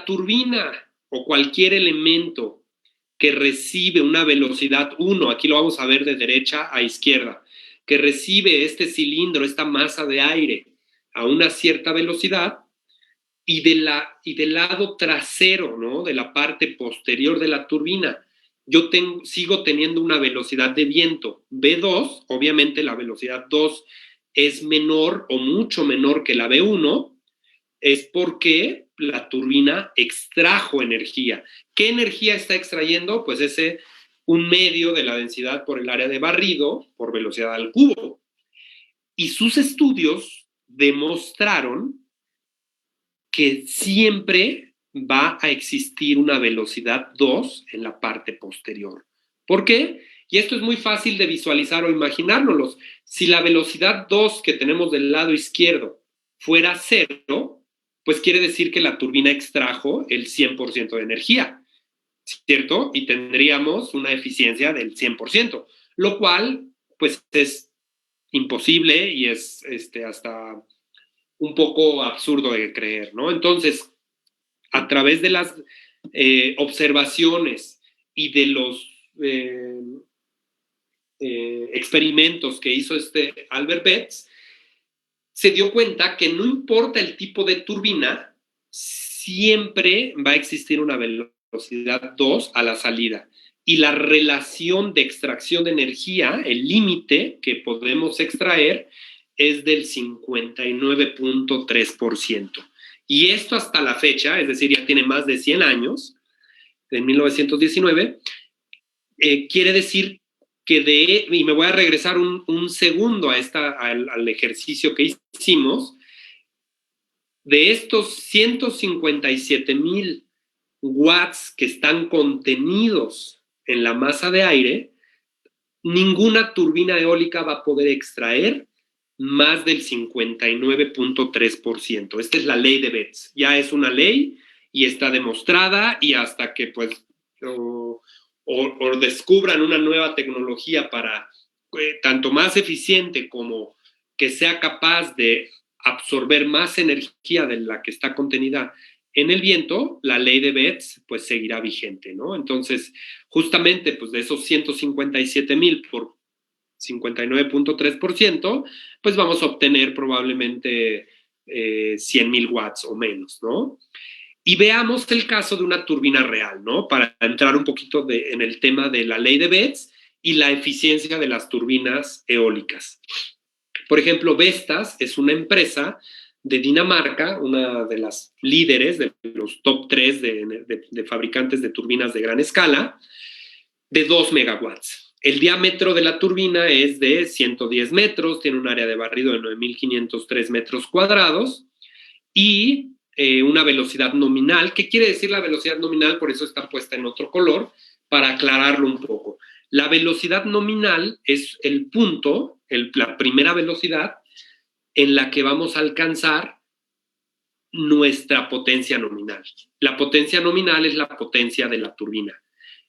turbina o cualquier elemento que recibe una velocidad 1, aquí lo vamos a ver de derecha a izquierda, que recibe este cilindro, esta masa de aire a una cierta velocidad, y del lado trasero, ¿no? De la parte posterior de la turbina, yo sigo teniendo una velocidad de viento V2, obviamente la velocidad 2 es menor o mucho menor que la V1, es porque la turbina extrajo energía. ¿Qué energía está extrayendo? Pues un medio de la densidad por el área de barrido por velocidad al cubo. Y sus estudios demostraron que siempre va a existir una velocidad 2 en la parte posterior. ¿Por qué? Y esto es muy fácil de visualizar o imaginárnoslo. Si la velocidad 2 que tenemos del lado izquierdo fuera 0, pues quiere decir que la turbina extrajo el 100% de energía, ¿cierto? Y tendríamos una eficiencia del 100%, lo cual pues es imposible y es hasta un poco absurdo de creer, ¿no? Entonces, a través de las observaciones y de los experimentos que hizo Albert Betz, se dio cuenta que no importa el tipo de turbina, siempre va a existir una velocidad 2 a la salida. Y la relación de extracción de energía, el límite que podemos extraer, es del 59.3%. Y esto hasta la fecha, es decir, ya tiene más de 100 años, en 1919, quiere decir que y me voy a regresar un segundo al ejercicio que hicimos, de estos 157,000 watts que están contenidos en la masa de aire, ninguna turbina eólica va a poder extraer más del 59.3%. Esta es la ley de Betz. Ya es una ley y está demostrada, y hasta que pues o descubran una nueva tecnología para tanto más eficiente como que sea capaz de absorber más energía de la que está contenida en el viento, la ley de Betz pues seguirá vigente, ¿no? Entonces, justamente pues de esos 157,000 por 59.3%, pues vamos a obtener probablemente 100,000 watts o menos, ¿no? Y veamos el caso de una turbina real, ¿no? Para entrar un poquito en el tema de la ley de Betz y la eficiencia de las turbinas eólicas. Por ejemplo, Vestas es una empresa de Dinamarca, una de las líderes de los top 3 de fabricantes de turbinas de gran escala, de 2 megawatts. El diámetro de la turbina es de 110 metros, tiene un área de barrido de 9,503 metros cuadrados y una velocidad nominal. ¿Qué quiere decir la velocidad nominal? Por eso está puesta en otro color, para aclararlo un poco. La velocidad nominal es el punto, la primera velocidad en la que vamos a alcanzar nuestra potencia nominal. La potencia nominal es la potencia de la turbina.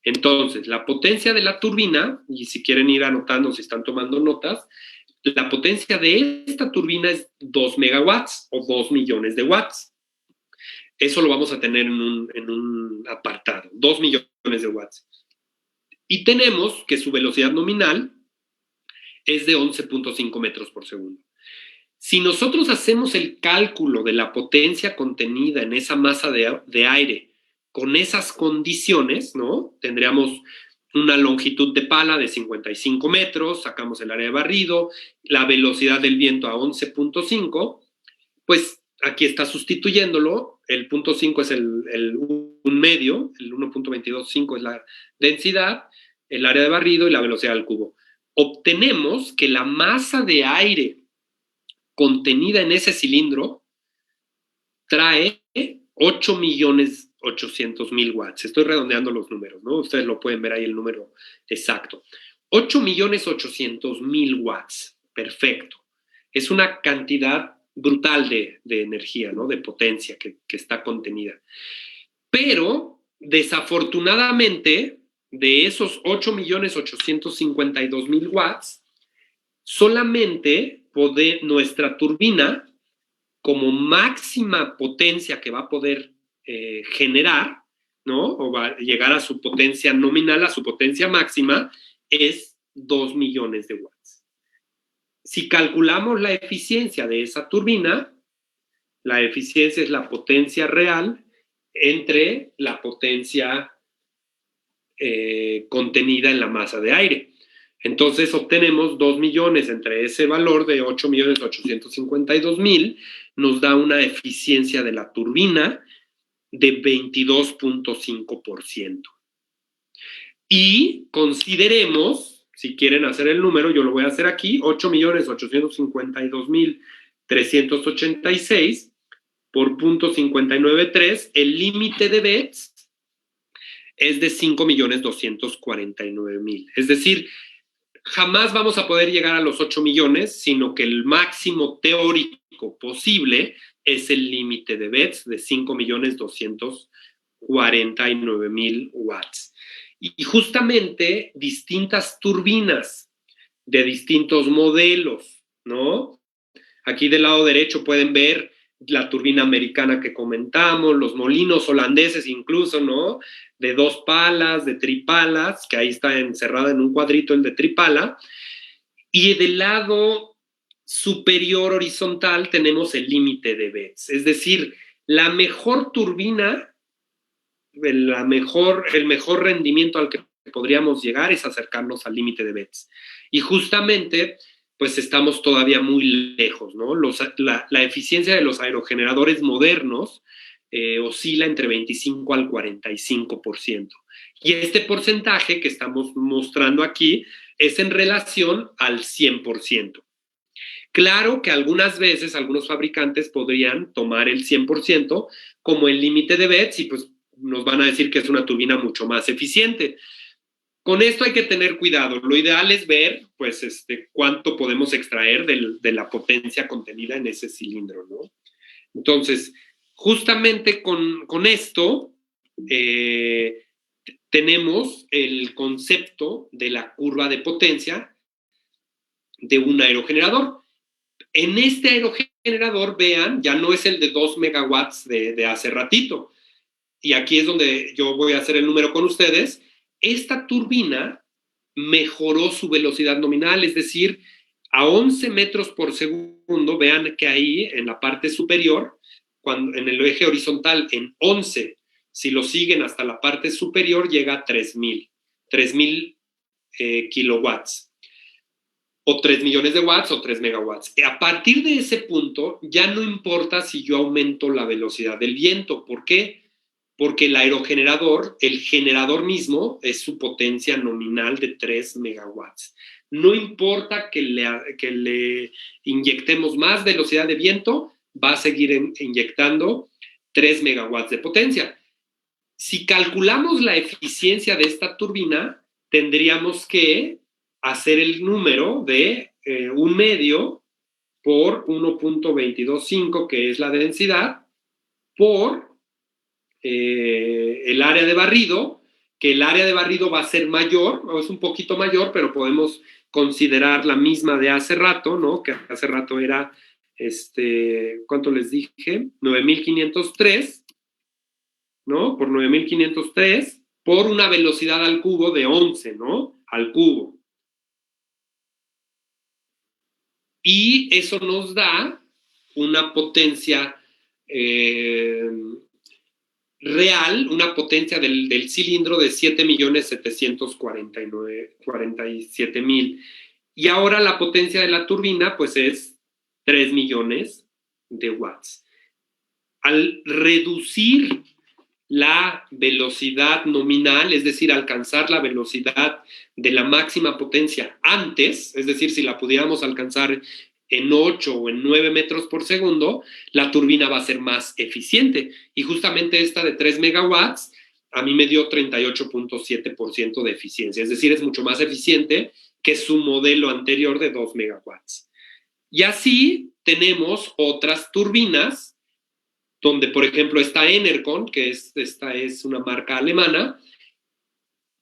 Entonces, la potencia de la turbina, y si quieren ir anotando, si están tomando notas, la potencia de esta turbina es 2 megawatts o 2 millones de watts. Eso lo vamos a tener en un apartado, 2 millones de watts. Y tenemos que su velocidad nominal es de 11.5 metros por segundo. Si nosotros hacemos el cálculo de la potencia contenida en esa masa de aire con esas condiciones, ¿no? Tendríamos una longitud de pala de 55 metros, sacamos el área de barrido, la velocidad del viento a 11.5, pues aquí está sustituyéndolo, el 0.5 es un medio, el 1.225 es la densidad, el área de barrido y la velocidad al cubo. Obtenemos que la masa de aire contenida en ese cilindro trae 8.800.000 watts. Estoy redondeando los números, ¿no? Ustedes lo pueden ver ahí el número exacto. 8.800.000 watts. Perfecto. Es una cantidad brutal de energía, ¿no? De potencia que está contenida. Pero, desafortunadamente, de esos 8.852.000 watts, solamente nuestra turbina, como máxima potencia que va a poder generar, ¿no? O va a llegar a su potencia nominal, a su potencia máxima, es 2 millones de watts. Si calculamos la eficiencia de esa turbina, la eficiencia es la potencia real entre la potencia contenida en la masa de aire. Entonces obtenemos 2 millones entre ese valor de 8.852.000, nos da una eficiencia de la turbina de 22.5%. Y consideremos, si quieren hacer el número, yo lo voy a hacer aquí, 8.852.386 por 0.593, el límite de Betz es de 5.249.000. Es decir, jamás vamos a poder llegar a los 8 millones, sino que el máximo teórico posible es el límite de Betz de 5.249.000 watts. Y justamente distintas turbinas de distintos modelos, ¿no? Aquí del lado derecho pueden ver la turbina americana que comentamos, los molinos holandeses incluso, ¿no? De 2 palas, de tripalas, que ahí está encerrada en un cuadrito el de tripala. Y del lado superior horizontal tenemos el límite de Betz. Es decir, la mejor turbina, el mejor rendimiento al que podríamos llegar es acercarnos al límite de Betz. Y justamente, pues estamos todavía muy lejos, ¿no? La eficiencia de los aerogeneradores modernos oscila entre 25 al 45%. Y este porcentaje que estamos mostrando aquí es en relación al 100%. Claro que algunas veces algunos fabricantes podrían tomar el 100% como el límite de Betz y pues nos van a decir que es una turbina mucho más eficiente. Con esto hay que tener cuidado. Lo ideal es ver pues, cuánto podemos extraer de la potencia contenida en ese cilindro, ¿no? Entonces, justamente con esto tenemos el concepto de la curva de potencia de un aerogenerador. En este aerogenerador, vean, ya no es el de 2 megawatts de hace ratito. Y aquí es donde yo voy a hacer el número con ustedes. Esta turbina mejoró su velocidad nominal, es decir, a 11 metros por segundo, vean que ahí en la parte superior, en el eje horizontal en 11, si lo siguen hasta la parte superior, llega a 3.000 kilowatts. O 3 millones de watts o 3 megawatts. A partir de ese punto, ya no importa si yo aumento la velocidad del viento. ¿Por qué? Porque el aerogenerador, el generador mismo, es su potencia nominal de 3 megawatts. No importa que le inyectemos más velocidad de viento, va a seguir inyectando 3 megawatts de potencia. Si calculamos la eficiencia de esta turbina, tendríamos que hacer el número de 1 medio por 1.225, que es la densidad, por el área de barrido, que el área de barrido va a ser mayor, o es un poquito mayor, pero podemos considerar la misma de hace rato, ¿no? Que hace rato era, ¿cuánto les dije? 9.503, ¿no? Por 9.503, por una velocidad al cubo de 11, ¿no? Al cubo. Y eso nos da una potencia real, una potencia del cilindro de 7.747.000. Y ahora la potencia de la turbina, pues es 3 millones de watts. Al reducir la velocidad nominal, es decir, alcanzar la velocidad de la máxima potencia antes, es decir, si la pudiéramos alcanzar en 8 o en 9 metros por segundo, la turbina va a ser más eficiente. Y justamente esta de 3 megawatts a mí me dio 38.7% de eficiencia, es decir, es mucho más eficiente que su modelo anterior de 2 megawatts. Y así tenemos otras turbinas donde, por ejemplo, está Enercon, que esta es una marca alemana,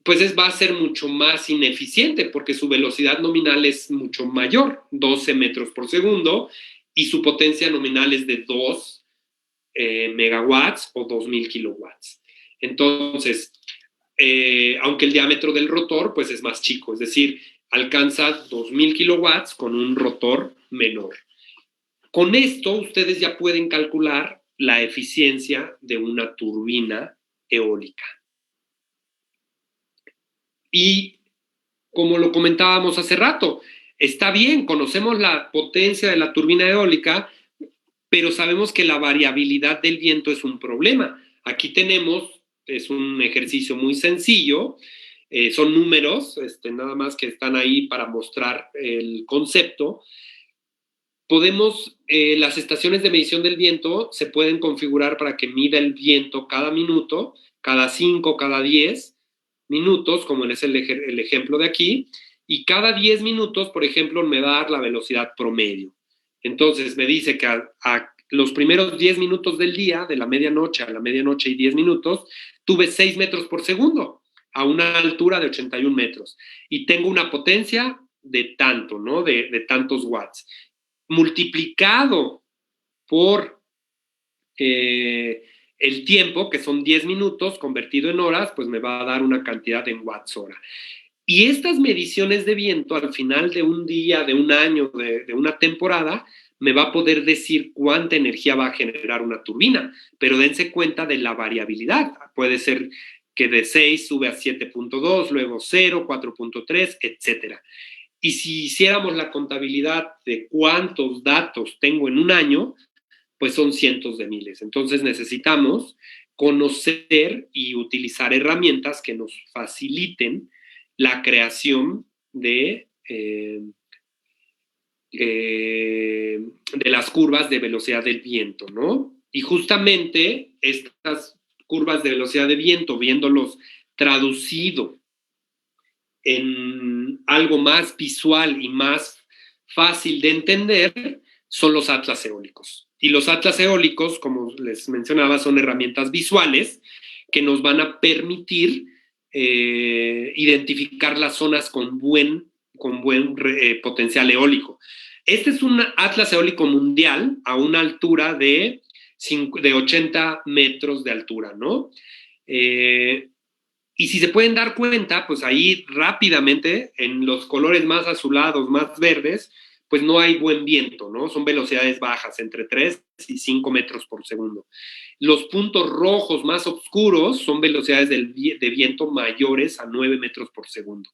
pues va a ser mucho más ineficiente porque su velocidad nominal es mucho mayor, 12 metros por segundo, y su potencia nominal es de 2 megawatts o 2.000 kilowatts. Entonces, aunque el diámetro del rotor pues es más chico, es decir, alcanza 2.000 kilowatts con un rotor menor. Con esto ustedes ya pueden calcular la eficiencia de una turbina eólica. Y como lo comentábamos hace rato, está bien, conocemos la potencia de la turbina eólica, pero sabemos que la variabilidad del viento es un problema. Aquí tenemos, es un ejercicio muy sencillo, son números, nada más que están ahí para mostrar el concepto. Las estaciones de medición del viento se pueden configurar para que mida el viento cada minuto, cada 5, cada 10 minutos, como es el ejemplo de aquí, y cada 10 minutos, por ejemplo, me va a dar la velocidad promedio. Entonces me dice que a los primeros 10 minutos del día, de la medianoche a la medianoche y 10 minutos, tuve 6 metros por segundo, a una altura de 81 metros, y tengo una potencia de tanto, ¿no? De tantos watts. Multiplicado por el tiempo, que son 10 minutos, convertido en horas, pues me va a dar una cantidad en watts hora. Y estas mediciones de viento al final de un día, de un año, de una temporada, me va a poder decir cuánta energía va a generar una turbina, pero dense cuenta de la variabilidad. Puede ser que de 6 sube a 7.2, luego 0, 4.3, etcétera. Y si hiciéramos la contabilidad de cuántos datos tengo en un año, pues son cientos de miles. Entonces necesitamos conocer y utilizar herramientas que nos faciliten la creación de las curvas de velocidad del viento, ¿no? Y justamente estas curvas de velocidad de viento, viéndolos traducido en algo más visual y más fácil de entender, son los atlas eólicos. Y los atlas eólicos, como les mencionaba, son herramientas visuales que nos van a permitir identificar las zonas con buen potencial eólico. Este es un atlas eólico mundial a una altura de 80 metros de altura, ¿no? Y si se pueden dar cuenta, pues ahí rápidamente, en los colores más azulados, más verdes, pues no hay buen viento, ¿no? Son velocidades bajas, entre 3 y 5 metros por segundo. Los puntos rojos más oscuros son velocidades de viento mayores a 9 metros por segundo.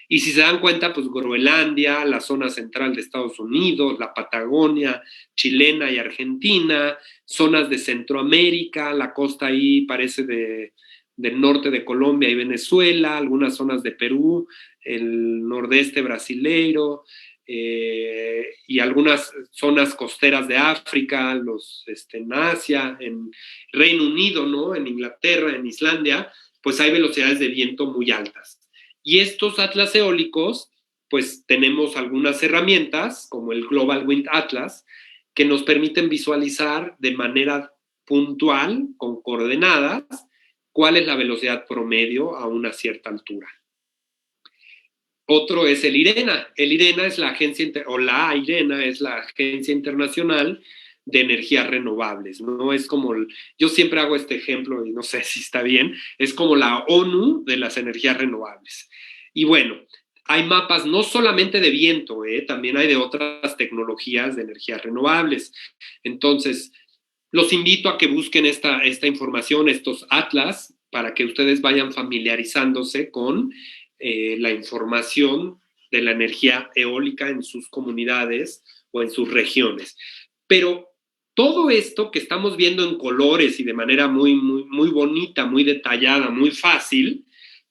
Y si se dan cuenta, pues Groenlandia, la zona central de Estados Unidos, la Patagonia chilena y argentina, zonas de Centroamérica, la costa ahí parece del norte de Colombia y Venezuela, algunas zonas de Perú, el nordeste brasileiro, y algunas zonas costeras de África, en Asia, en Reino Unido, ¿no? En Inglaterra, en Islandia, pues hay velocidades de viento muy altas. Y estos atlas eólicos, pues tenemos algunas herramientas, como el Global Wind Atlas, que nos permiten visualizar de manera puntual, con coordenadas, cuál es la velocidad promedio a una cierta altura. Otro es el IRENA. El IRENA es la IRENA es la Agencia Internacional de Energías Renovables, ¿no? Es como, yo siempre hago este ejemplo y no sé si está bien, es como la ONU de las energías renovables. Y bueno, hay mapas no solamente de viento, también hay de otras tecnologías de energías renovables. Entonces, los invito a que busquen esta información, estos atlas, para que ustedes vayan familiarizándose con la información de la energía eólica en sus comunidades o en sus regiones. Pero todo esto que estamos viendo en colores y de manera muy, muy, muy bonita, muy detallada, muy fácil,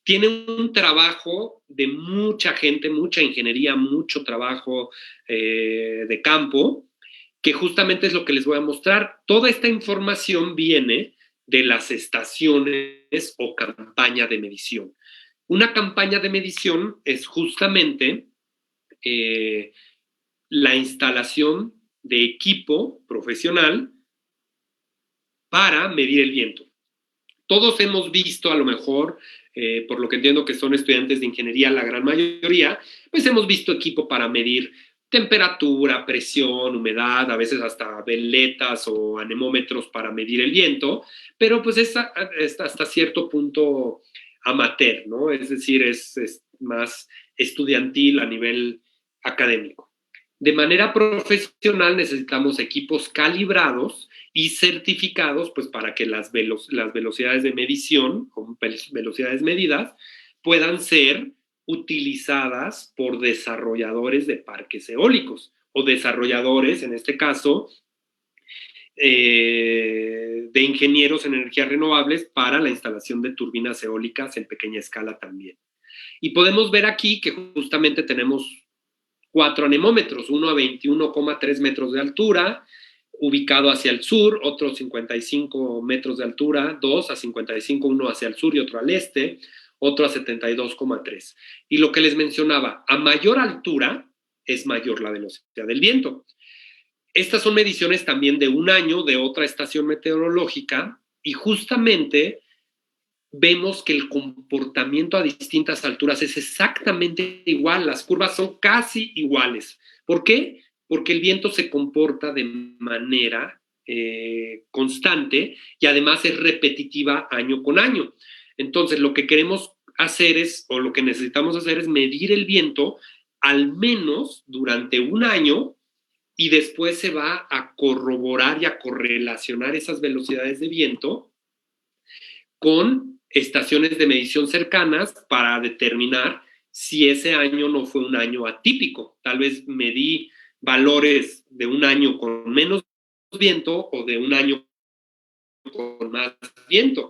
tiene un trabajo de mucha gente, mucha ingeniería, mucho trabajo de campo, que justamente es lo que les voy a mostrar. Toda esta información viene de las estaciones o campaña de medición. Una campaña de medición es justamente la instalación de equipo profesional para medir el viento. Todos hemos visto, a lo mejor, por lo que entiendo que son estudiantes de ingeniería, la gran mayoría, pues hemos visto equipo para medir temperatura, presión, humedad, a veces hasta veletas o anemómetros para medir el viento, pero pues es hasta cierto punto amateur, ¿no? Es decir, es más estudiantil a nivel académico. De manera profesional necesitamos equipos calibrados y certificados, pues para que las velocidades de medición, o velocidades medidas, puedan ser utilizadas por desarrolladores de parques eólicos o desarrolladores, en este caso, de ingenieros en energías renovables para la instalación de turbinas eólicas en pequeña escala también. Y podemos ver aquí que justamente tenemos 4 anemómetros, uno a 21,3 metros de altura, ubicado hacia el sur, otro 55 metros de altura, 2 a 55, uno hacia el sur y otro al este, otro a 72,3. Y lo que les mencionaba, a mayor altura es mayor la velocidad del viento. Estas son mediciones también de un año de otra estación meteorológica y justamente vemos que el comportamiento a distintas alturas es exactamente igual, las curvas son casi iguales. ¿Por qué? Porque el viento se comporta de manera constante y además es repetitiva año con año. Entonces, lo que queremos hacer o lo que necesitamos hacer es medir el viento al menos durante un año y después se va a corroborar y a correlacionar esas velocidades de viento con estaciones de medición cercanas para determinar si ese año no fue un año atípico. Tal vez medí valores de un año con menos viento o de un año con más viento.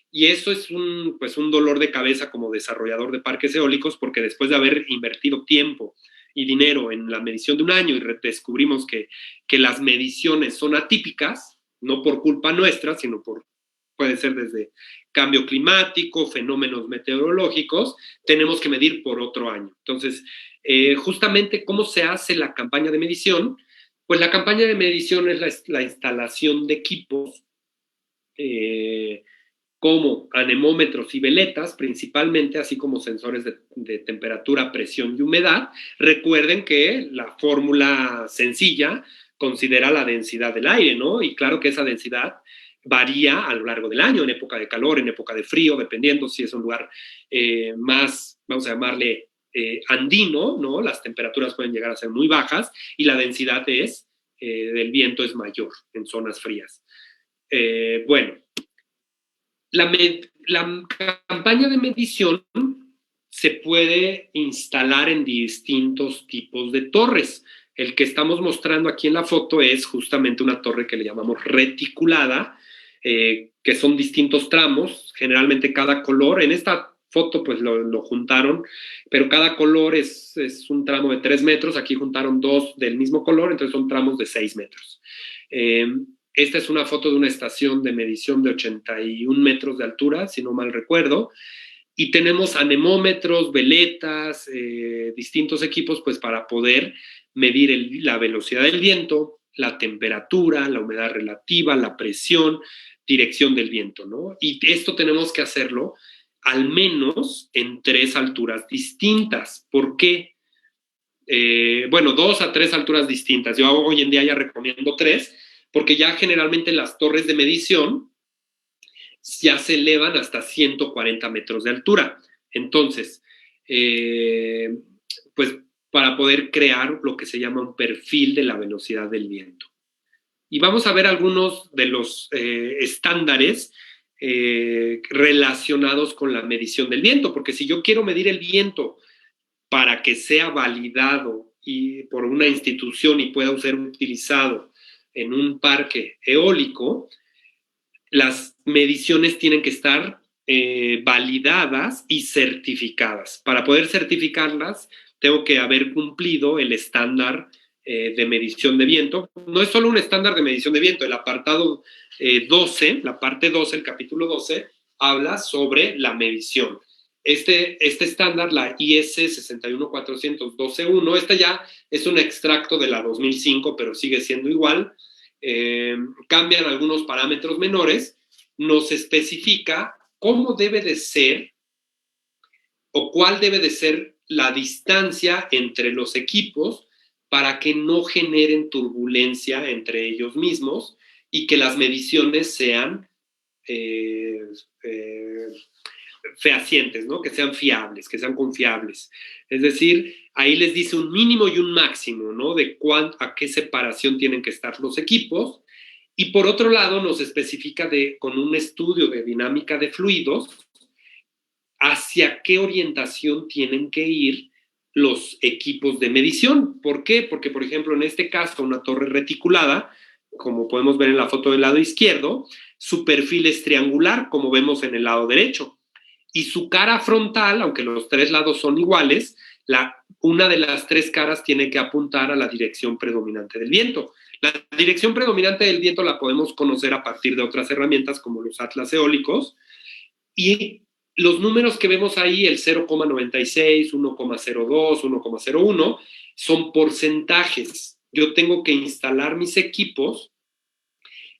Y eso es un dolor de cabeza como desarrollador de parques eólicos, porque después de haber invertido tiempo y dinero en la medición de un año y descubrimos que las mediciones son atípicas, no por culpa nuestra, sino puede ser desde cambio climático, fenómenos meteorológicos, tenemos que medir por otro año. Entonces, justamente, ¿cómo se hace la campaña de medición? Pues la campaña de medición es la instalación de equipos como anemómetros y veletas, principalmente, así como sensores de temperatura, presión y humedad. Recuerden que la fórmula sencilla considera la densidad del aire, ¿no? Y claro que esa densidad varía a lo largo del año, en época de calor, en época de frío, dependiendo si es un lugar más, vamos a llamarle, andino, ¿no? Las temperaturas pueden llegar a ser muy bajas y la densidad del viento es mayor en zonas frías. Bueno, la campaña de medición se puede instalar en distintos tipos de torres. El que estamos mostrando aquí en la foto es justamente una torre que le llamamos reticulada, que son distintos tramos, generalmente cada color. En esta foto pues lo juntaron, pero cada color es un tramo de 3 metros, aquí juntaron 2 del mismo color, entonces son tramos de 6 metros. Esta es una foto de una estación de medición de 81 metros de altura, si no mal recuerdo, y tenemos anemómetros, veletas, distintos equipos pues para poder medir la velocidad del viento, la temperatura, la humedad relativa, la presión, dirección del viento, ¿no? Y esto tenemos que hacerlo al menos en 3 alturas distintas. ¿Por qué? 2 a 3 alturas distintas. Yo hoy en día ya recomiendo 3, porque ya generalmente las torres de medición ya se elevan hasta 140 metros de altura. Entonces, pues para poder crear lo que se llama un perfil de la velocidad del viento. Y vamos a ver algunos de los estándares relacionados con la medición del viento, porque si yo quiero medir el viento para que sea validado por una institución y pueda ser utilizado en un parque eólico, las mediciones tienen que estar validadas y certificadas. Para poder certificarlas, tengo que haber cumplido el estándar de medición de viento. No es solo un estándar de medición de viento, el apartado 12, la parte 12, el capítulo 12, habla sobre la medición. Este estándar, la IS 61412.1, este ya es un extracto de la 2005, pero sigue siendo igual. Cambian algunos parámetros menores, nos especifica cómo debe de ser o cuál debe de ser la distancia entre los equipos para que no generen turbulencia entre ellos mismos y que las mediciones sean fehacientes, ¿no? Que sean fiables, que sean confiables. Es decir, ahí les dice un mínimo y un máximo, ¿no? De a qué separación tienen que estar los equipos. Y por otro lado, nos especifica con un estudio de dinámica de fluidos hacia qué orientación tienen que ir los equipos de medición. ¿Por qué? Porque, por ejemplo, en este caso, una torre reticulada, como podemos ver en la foto del lado izquierdo, su perfil es triangular, como vemos en el lado derecho. Y su cara frontal, aunque los 3 lados son iguales, una de las 3 caras tiene que apuntar a la dirección predominante del viento. La dirección predominante del viento la podemos conocer a partir de otras herramientas como los atlas eólicos, y los números que vemos ahí, el 0,96, 1,02, 1,01, son porcentajes. Yo tengo que instalar mis equipos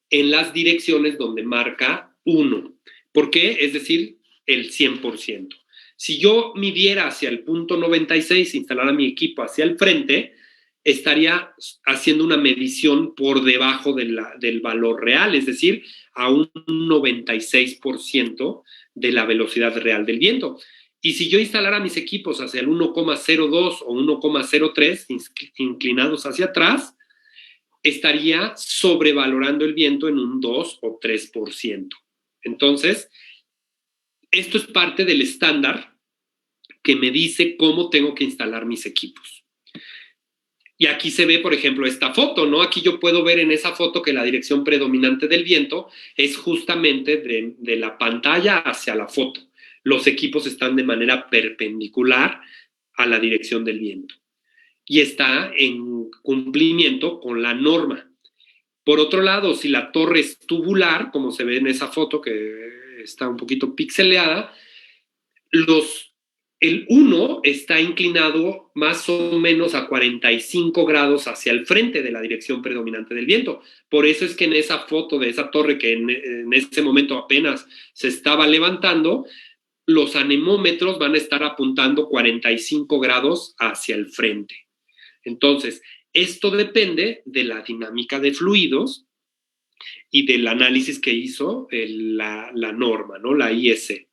en las direcciones donde marca 1. ¿Por qué? Es decir, el 100%. Si yo midiera hacia el punto 96, instalara mi equipo hacia el frente, estaría haciendo una medición por debajo del valor real, es decir, a un 96% de la velocidad real del viento. Y si yo instalara mis equipos hacia el 1,02 o 1,03, inclinados hacia atrás, estaría sobrevalorando el viento en un 2 o 3%. Entonces, esto es parte del estándar que me dice cómo tengo que instalar mis equipos. Y aquí se ve, por ejemplo, esta foto, ¿no? Aquí yo puedo ver en esa foto que la dirección predominante del viento es justamente de la pantalla hacia la foto. Los equipos están de manera perpendicular a la dirección del viento y está en cumplimiento con la norma. Por otro lado, si la torre es tubular, como se ve en esa foto que está un poquito pixeleada, el 1 está inclinado más o menos a 45 grados hacia el frente de la dirección predominante del viento. Por eso es que en esa foto de esa torre que en ese momento apenas se estaba levantando, los anemómetros van a estar apuntando 45 grados hacia el frente. Entonces, esto depende de la dinámica de fluidos y del análisis que hizo la norma, ¿no? La IEC.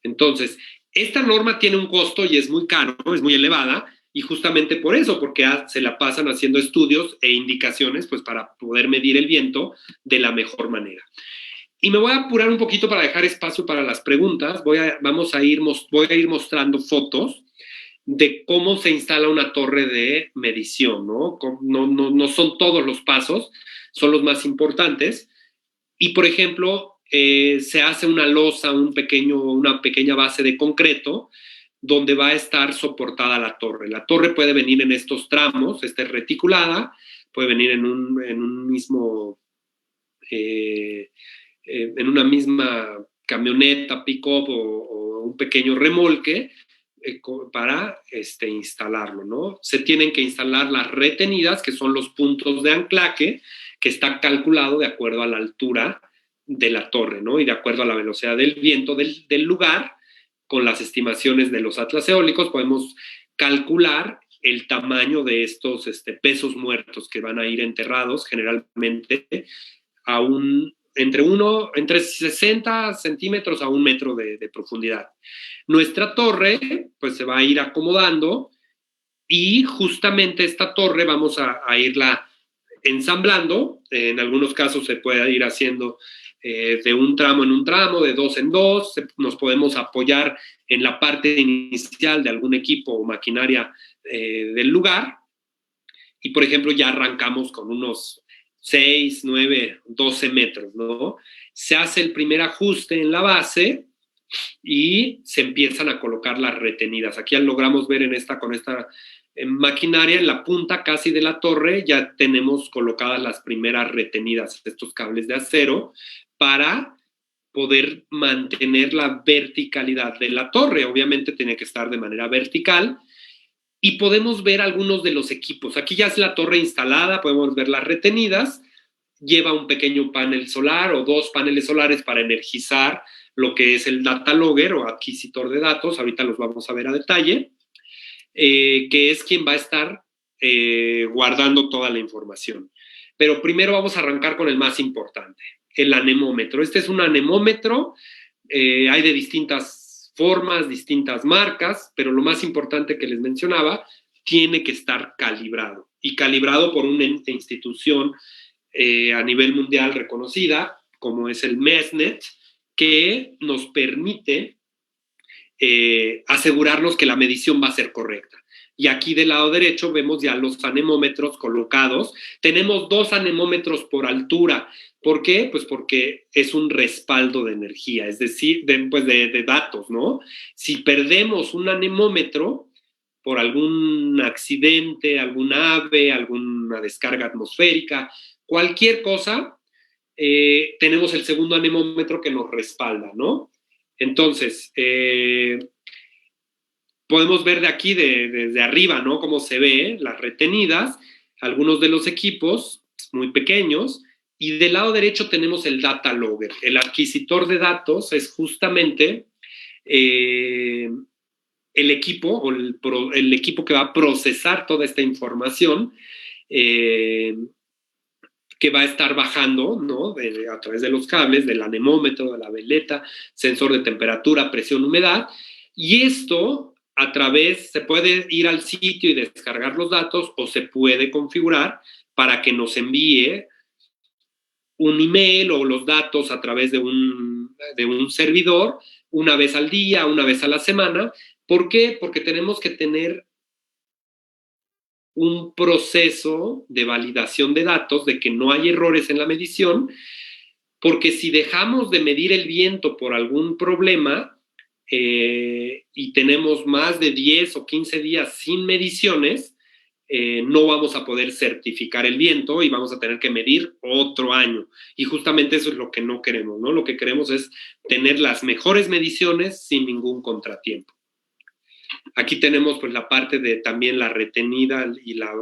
Entonces, esta norma tiene un costo y es muy caro, es muy elevada, y justamente por eso, porque se la pasan haciendo estudios e indicaciones pues, para poder medir el viento de la mejor manera. Y me voy a apurar un poquito para dejar espacio para las preguntas. Voy a ir mostrando fotos de cómo se instala una torre de medición, ¿no? No son todos los pasos, son los más importantes. Y, por ejemplo, se hace una losa, una pequeña base de concreto donde va a estar soportada la torre. La torre puede venir en estos tramos, esta es reticulada, puede venir en una misma camioneta, pick-up o un pequeño remolque para instalarlo, ¿no? Se tienen que instalar las retenidas, que son los puntos de anclaje, que está calculado de acuerdo a la altura de la torre, ¿no? Y de acuerdo a la velocidad del viento del lugar, con las estimaciones de los atlas eólicos, podemos calcular el tamaño de estos pesos muertos que van a ir enterrados generalmente entre 60 centímetros a 1 metro de profundidad. Nuestra torre pues se va a ir acomodando y justamente esta torre vamos a irla ensamblando. En algunos casos se puede ir haciendo de un tramo en un tramo, de 2 en 2. Nos podemos apoyar en la parte inicial de algún equipo o maquinaria del lugar. Y, por ejemplo, ya arrancamos con unos 6, 9, 12 metros, ¿no? Se hace el primer ajuste en la base y se empiezan a colocar las retenidas. Aquí logramos ver con esta maquinaria en la punta casi de la torre, ya tenemos colocadas las primeras retenidas, estos cables de acero, para poder mantener la verticalidad de la torre. Obviamente tiene que estar de manera vertical y podemos ver algunos de los equipos. Aquí ya es la torre instalada, podemos ver las retenidas, lleva un pequeño panel solar o 2 paneles solares para energizar lo que es el data logger o adquisitor de datos, ahorita los vamos a ver a detalle, que es quien va a estar guardando toda la información. Pero primero vamos a arrancar con el más importante, el anemómetro. Este es un anemómetro, hay de distintas formas, distintas marcas, pero lo más importante que les mencionaba, tiene que estar calibrado, y calibrado por una institución a nivel mundial reconocida, como es el MESNET, que nos permite asegurarnos que la medición va a ser correcta. Y aquí del lado derecho vemos ya los anemómetros colocados. Tenemos 2 anemómetros por altura. ¿Por qué? Pues porque es un respaldo de energía, es decir, de datos, ¿no? Si perdemos un anemómetro por algún accidente, algún ave, alguna descarga atmosférica, cualquier cosa, tenemos el segundo anemómetro que nos respalda, ¿no? Entonces, podemos ver de aquí, desde arriba, ¿no? Cómo se ve las retenidas, algunos de los equipos muy pequeños, y del lado derecho tenemos el data logger. El adquisitor de datos es justamente el equipo o el equipo que va a procesar toda esta información, que va a estar bajando, ¿no? A través de los cables, del anemómetro, de la veleta, sensor de temperatura, presión, humedad, y esto se puede ir al sitio y descargar los datos, o se puede configurar para que nos envíe un email o los datos a través de un servidor una vez al día, una vez a la semana. ¿Por qué? Porque tenemos que tener un proceso de validación de datos, de que no hay errores en la medición, porque si dejamos de medir el viento por algún problema y tenemos más de 10 o 15 días sin mediciones, no vamos a poder certificar el viento y vamos a tener que medir otro año. Y justamente eso es lo que no queremos, ¿no? Lo que queremos es tener las mejores mediciones sin ningún contratiempo. Aquí tenemos pues la parte de también la retenida y la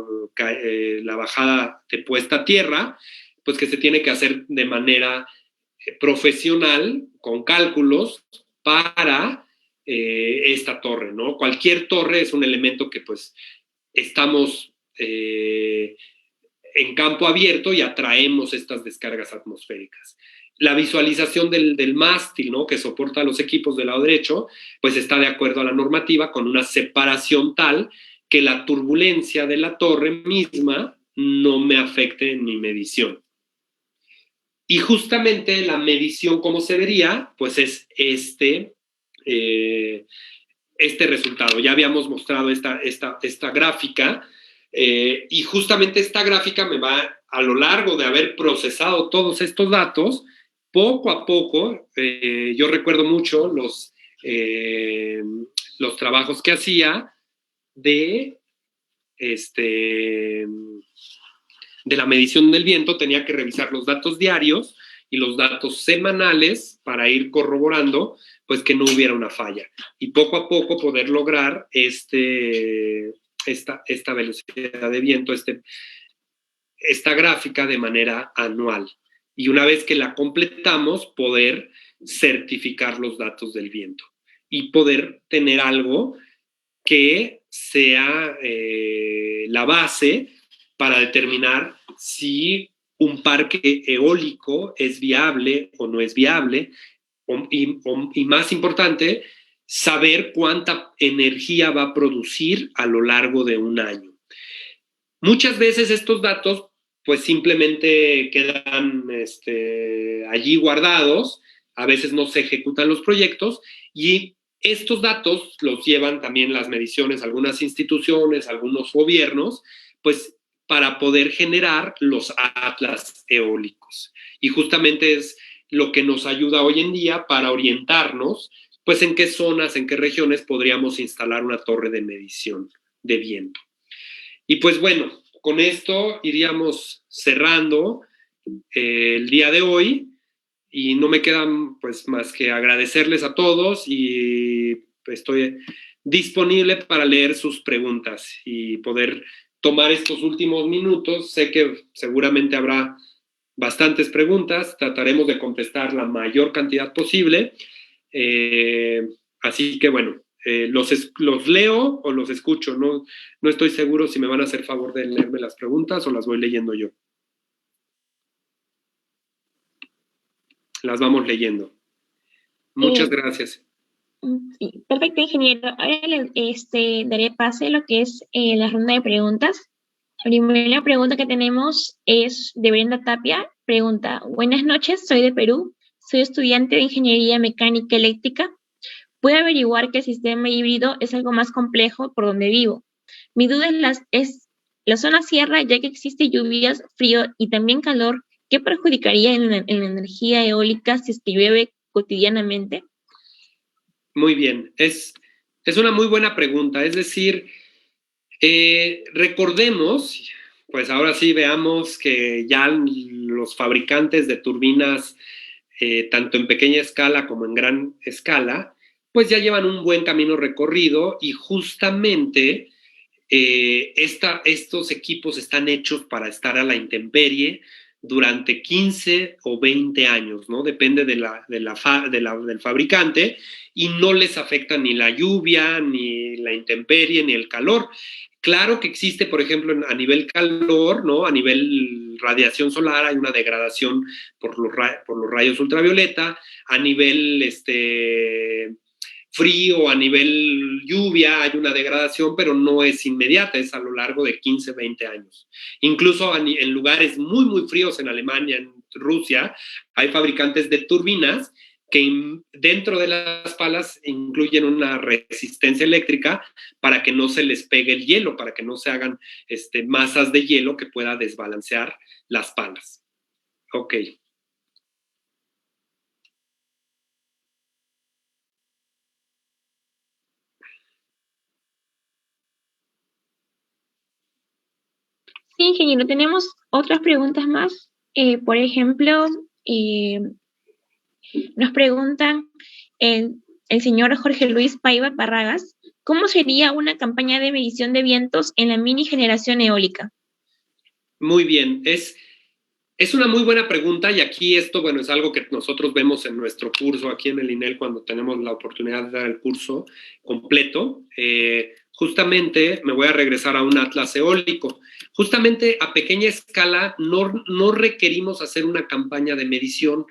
bajada de puesta a tierra, pues que se tiene que hacer de manera profesional, con cálculos, para esta torre, ¿no? Cualquier torre es un elemento que pues estamos en campo abierto y atraemos estas descargas atmosféricas. La visualización del mástil, ¿no? Que soporta los equipos del lado derecho, pues está de acuerdo a la normativa, con una separación tal que la turbulencia de la torre misma no me afecte en mi medición. Y justamente la medición, ¿cómo se vería? Pues es este resultado. Ya habíamos mostrado esta gráfica, y justamente esta gráfica me va, a lo largo de haber procesado todos estos datos, poco a poco, yo recuerdo mucho los trabajos que hacía de la medición del viento. Tenía que revisar los datos diarios y los datos semanales para ir corroborando pues que no hubiera una falla y poco a poco poder lograr esta velocidad de viento, esta gráfica de manera anual. Y una vez que la completamos, poder certificar los datos del viento y poder tener algo que sea la base para determinar si un parque eólico es viable o no es viable, y más importante, saber cuánta energía va a producir a lo largo de un año. Muchas veces estos datos pues simplemente quedan allí guardados, a veces no se ejecutan los proyectos, y estos datos los llevan también las mediciones, algunas instituciones, algunos gobiernos, pues para poder generar los atlas eólicos. Y justamente es lo que nos ayuda hoy en día para orientarnos, pues en qué zonas, en qué regiones podríamos instalar una torre de medición de viento. Y pues bueno, con esto iríamos cerrando el día de hoy. Y no me quedan pues más que agradecerles a todos y estoy disponible para leer sus preguntas y poder tomar estos últimos minutos. Sé que seguramente habrá bastantes preguntas, trataremos de contestar la mayor cantidad posible. Así que bueno, los leo o los escucho. No estoy seguro si me van a hacer favor de leerme las preguntas o las voy leyendo yo. Las vamos leyendo. Muchas gracias. Sí, perfecto, ingeniero. Ahora daré pase a lo que es la ronda de preguntas. La primera pregunta que tenemos es de Brenda Tapia. Pregunta: buenas noches, soy de Perú, soy estudiante de Ingeniería Mecánica Eléctrica. Pude averiguar que el sistema híbrido es algo más complejo por donde vivo. Mi duda es la zona sierra, ya que existe lluvias, frío y también calor. ¿Qué perjudicaría en la energía eólica si es que llueve cotidianamente? Muy bien, es una muy buena pregunta. Es decir, recordemos, pues ahora sí veamos que ya los fabricantes de turbinas, tanto en pequeña escala como en gran escala, pues ya llevan un buen camino recorrido y justamente estos equipos están hechos para estar a la intemperie durante 15 o 20 años, ¿no? Depende del fabricante, y no les afecta ni la lluvia, ni la intemperie, ni el calor. Claro que existe, por ejemplo, a nivel calor, ¿no? A nivel radiación solar hay una degradación por los rayos ultravioleta. A nivel frío, a nivel lluvia hay una degradación, pero no es inmediata, es a lo largo de 15, 20 años. Incluso en lugares muy, muy fríos, en Alemania, en Rusia, hay fabricantes de turbinas que dentro de las palas incluyen una resistencia eléctrica para que no se les pegue el hielo, para que no se hagan masas de hielo que pueda desbalancear las palas. Ok. Sí, ingeniero, tenemos otras preguntas más. Por ejemplo, nos preguntan el señor Jorge Luis Paiva Barragas: ¿cómo sería una campaña de medición de vientos en la mini generación eólica? Muy bien, es una muy buena pregunta, y aquí esto, bueno, es algo que nosotros vemos en nuestro curso aquí en el INEL cuando tenemos la oportunidad de dar el curso completo. Justamente me voy a regresar a un atlas eólico. Justamente a pequeña escala no requerimos hacer una campaña de medición,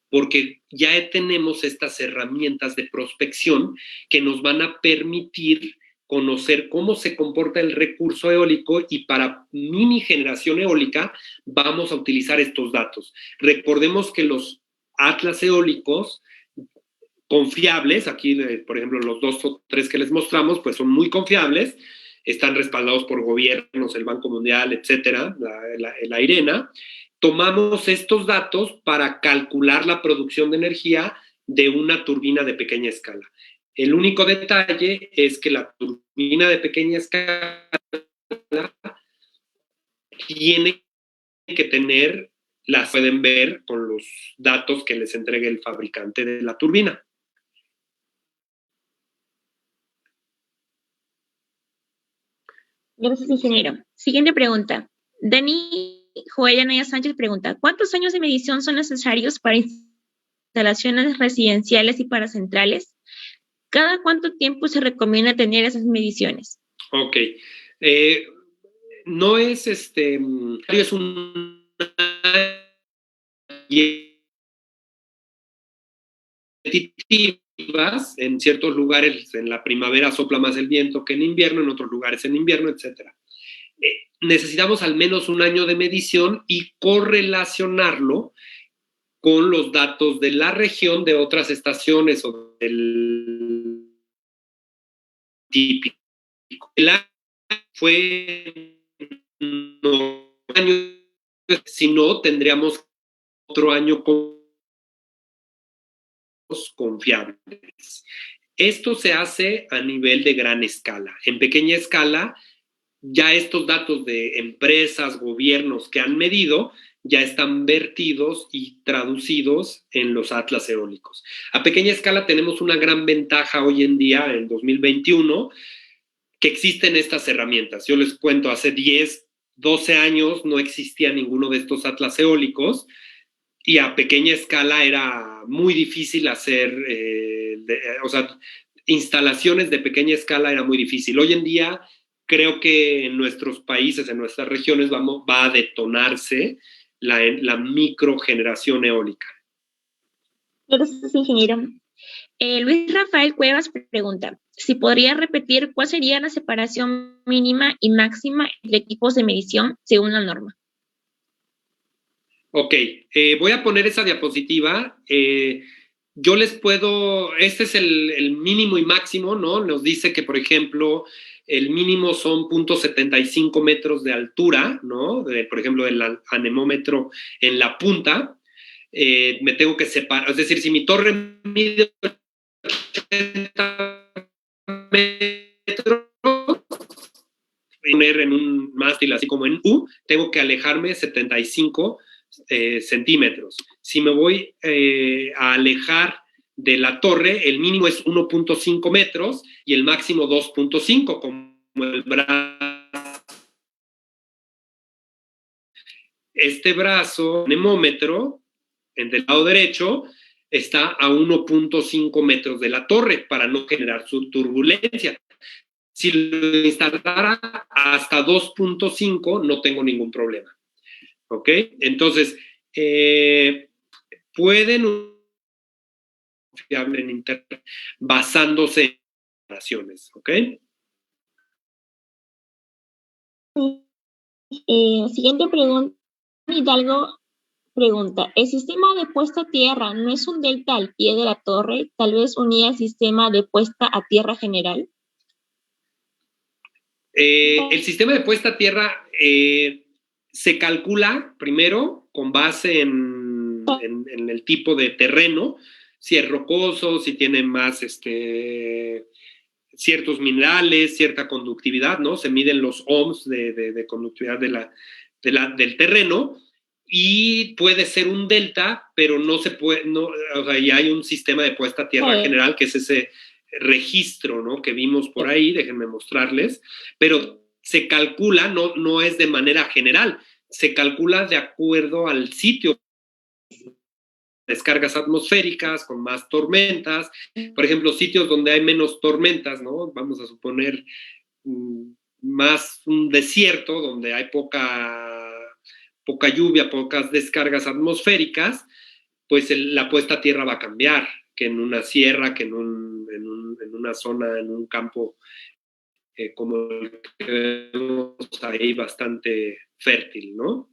porque ya tenemos estas herramientas de prospección que nos van a permitir conocer cómo se comporta el recurso eólico, y para mini generación eólica vamos a utilizar estos datos. Recordemos que los atlas eólicos confiables, aquí por ejemplo los 2 o 3 que les mostramos, pues son muy confiables, están respaldados por gobiernos, el Banco Mundial, etcétera, la IRENA, tomamos estos datos para calcular la producción de energía de una turbina de pequeña escala. El único detalle es que la turbina de pequeña escala tiene que tener, las pueden ver con los datos que les entregue el fabricante de la turbina. Gracias, ingeniero. Siguiente pregunta. Dani Joel Anaya Sánchez pregunta, ¿cuántos años de medición son necesarios para instalaciones residenciales y para centrales? ¿Cada cuánto tiempo se recomienda tener esas mediciones? Ok. No es es una repetitivas. En ciertos lugares en la primavera sopla más el viento que en invierno, en otros lugares en invierno, etc. Necesitamos al menos un año de medición y correlacionarlo con los datos de la región, de otras estaciones o del típico. El año fue no, año, si no, tendríamos otro año confiables. Esto se hace a nivel de gran escala. En pequeña escala, ya estos datos de empresas, gobiernos que han medido, ya están vertidos y traducidos en los atlas eólicos. A pequeña escala tenemos una gran ventaja hoy en día, en 2021, que existen estas herramientas. Yo les cuento, hace 10, 12 años no existía ninguno de estos atlas eólicos y a pequeña escala era muy difícil hacer, instalaciones de pequeña escala era muy difícil. Hoy en día creo que en nuestros países, en nuestras regiones, va a detonarse la microgeneración eólica. Gracias, ingeniero. Luis Rafael Cuevas pregunta, si podría repetir cuál sería la separación mínima y máxima entre equipos de medición según la norma. Ok, voy a poner esa diapositiva. Yo les puedo, este es el mínimo y máximo, ¿no? Nos dice que, por ejemplo, el mínimo son 0.75 metros de altura, ¿no? Por ejemplo, el anemómetro en la punta. Me tengo que separar, es decir, si mi torre mide 80 metros, poner en un mástil así como en U, tengo que alejarme 75 centímetros. Si me voy a alejar de la torre, el mínimo es 1.5 metros y el máximo 2.5, como el brazo. Este brazo, anemómetro, en el lado derecho, está a 1.5 metros de la torre para no generar su turbulencia. Si lo instalara hasta 2.5, no tengo ningún problema. ¿Ok? Entonces, pueden confiable en internet basándose en operaciones. ¿Ok? Siguiente pregunta. Hidalgo pregunta, ¿el sistema de puesta a tierra no es un delta al pie de la torre, tal vez unida al sistema de puesta a tierra general? El sistema de puesta a tierra se calcula primero con base en el tipo de terreno, si es rocoso, si tiene más ciertos minerales, cierta conductividad, ¿no? Se miden los ohms de conductividad del terreno y puede ser un delta, pero no se puede, no, o sea, ya hay un sistema de puesta a tierra general que es ese registro, ¿no? Que vimos por ahí, déjenme mostrarles, pero se calcula, no es de manera general, se calcula de acuerdo al sitio. Descargas atmosféricas con más tormentas, por ejemplo, sitios donde hay menos tormentas, ¿no? Vamos a suponer más un desierto donde hay poca lluvia, pocas descargas atmosféricas, pues la puesta a tierra va a cambiar que en una sierra, que en una zona, en un campo como el que vemos ahí bastante fértil, ¿no?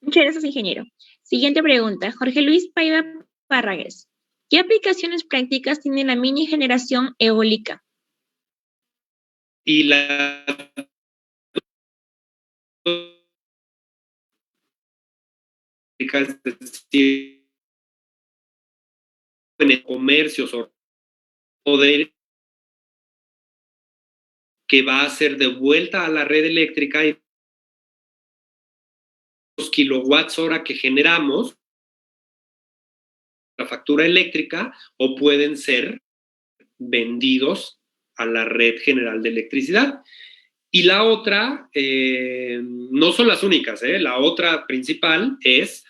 Muchas gracias, ingeniero. Siguiente pregunta. Jorge Luis Paiva Parragués. ¿Qué aplicaciones prácticas tiene la mini generación eólica? Y la es decir, en comercios o poder que va a ser de vuelta a la red eléctrica y los kilowatts hora que generamos la factura eléctrica o pueden ser vendidos a la red general de electricidad. Y la otra, no son las únicas, la otra principal es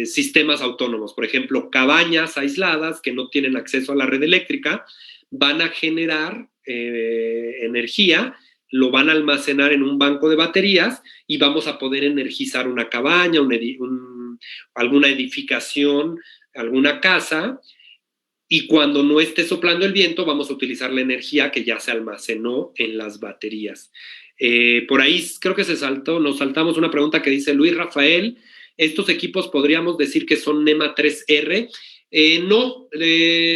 sistemas autónomos. Por ejemplo, cabañas aisladas que no tienen acceso a la red eléctrica van a generar energía, lo van a almacenar en un banco de baterías y vamos a poder energizar una cabaña, alguna edificación, alguna casa. Y cuando no esté soplando el viento, vamos a utilizar la energía que ya se almacenó en las baterías. Por ahí creo que nos saltamos una pregunta que dice Luis Rafael, ¿estos equipos podríamos decir que son NEMA 3R? No,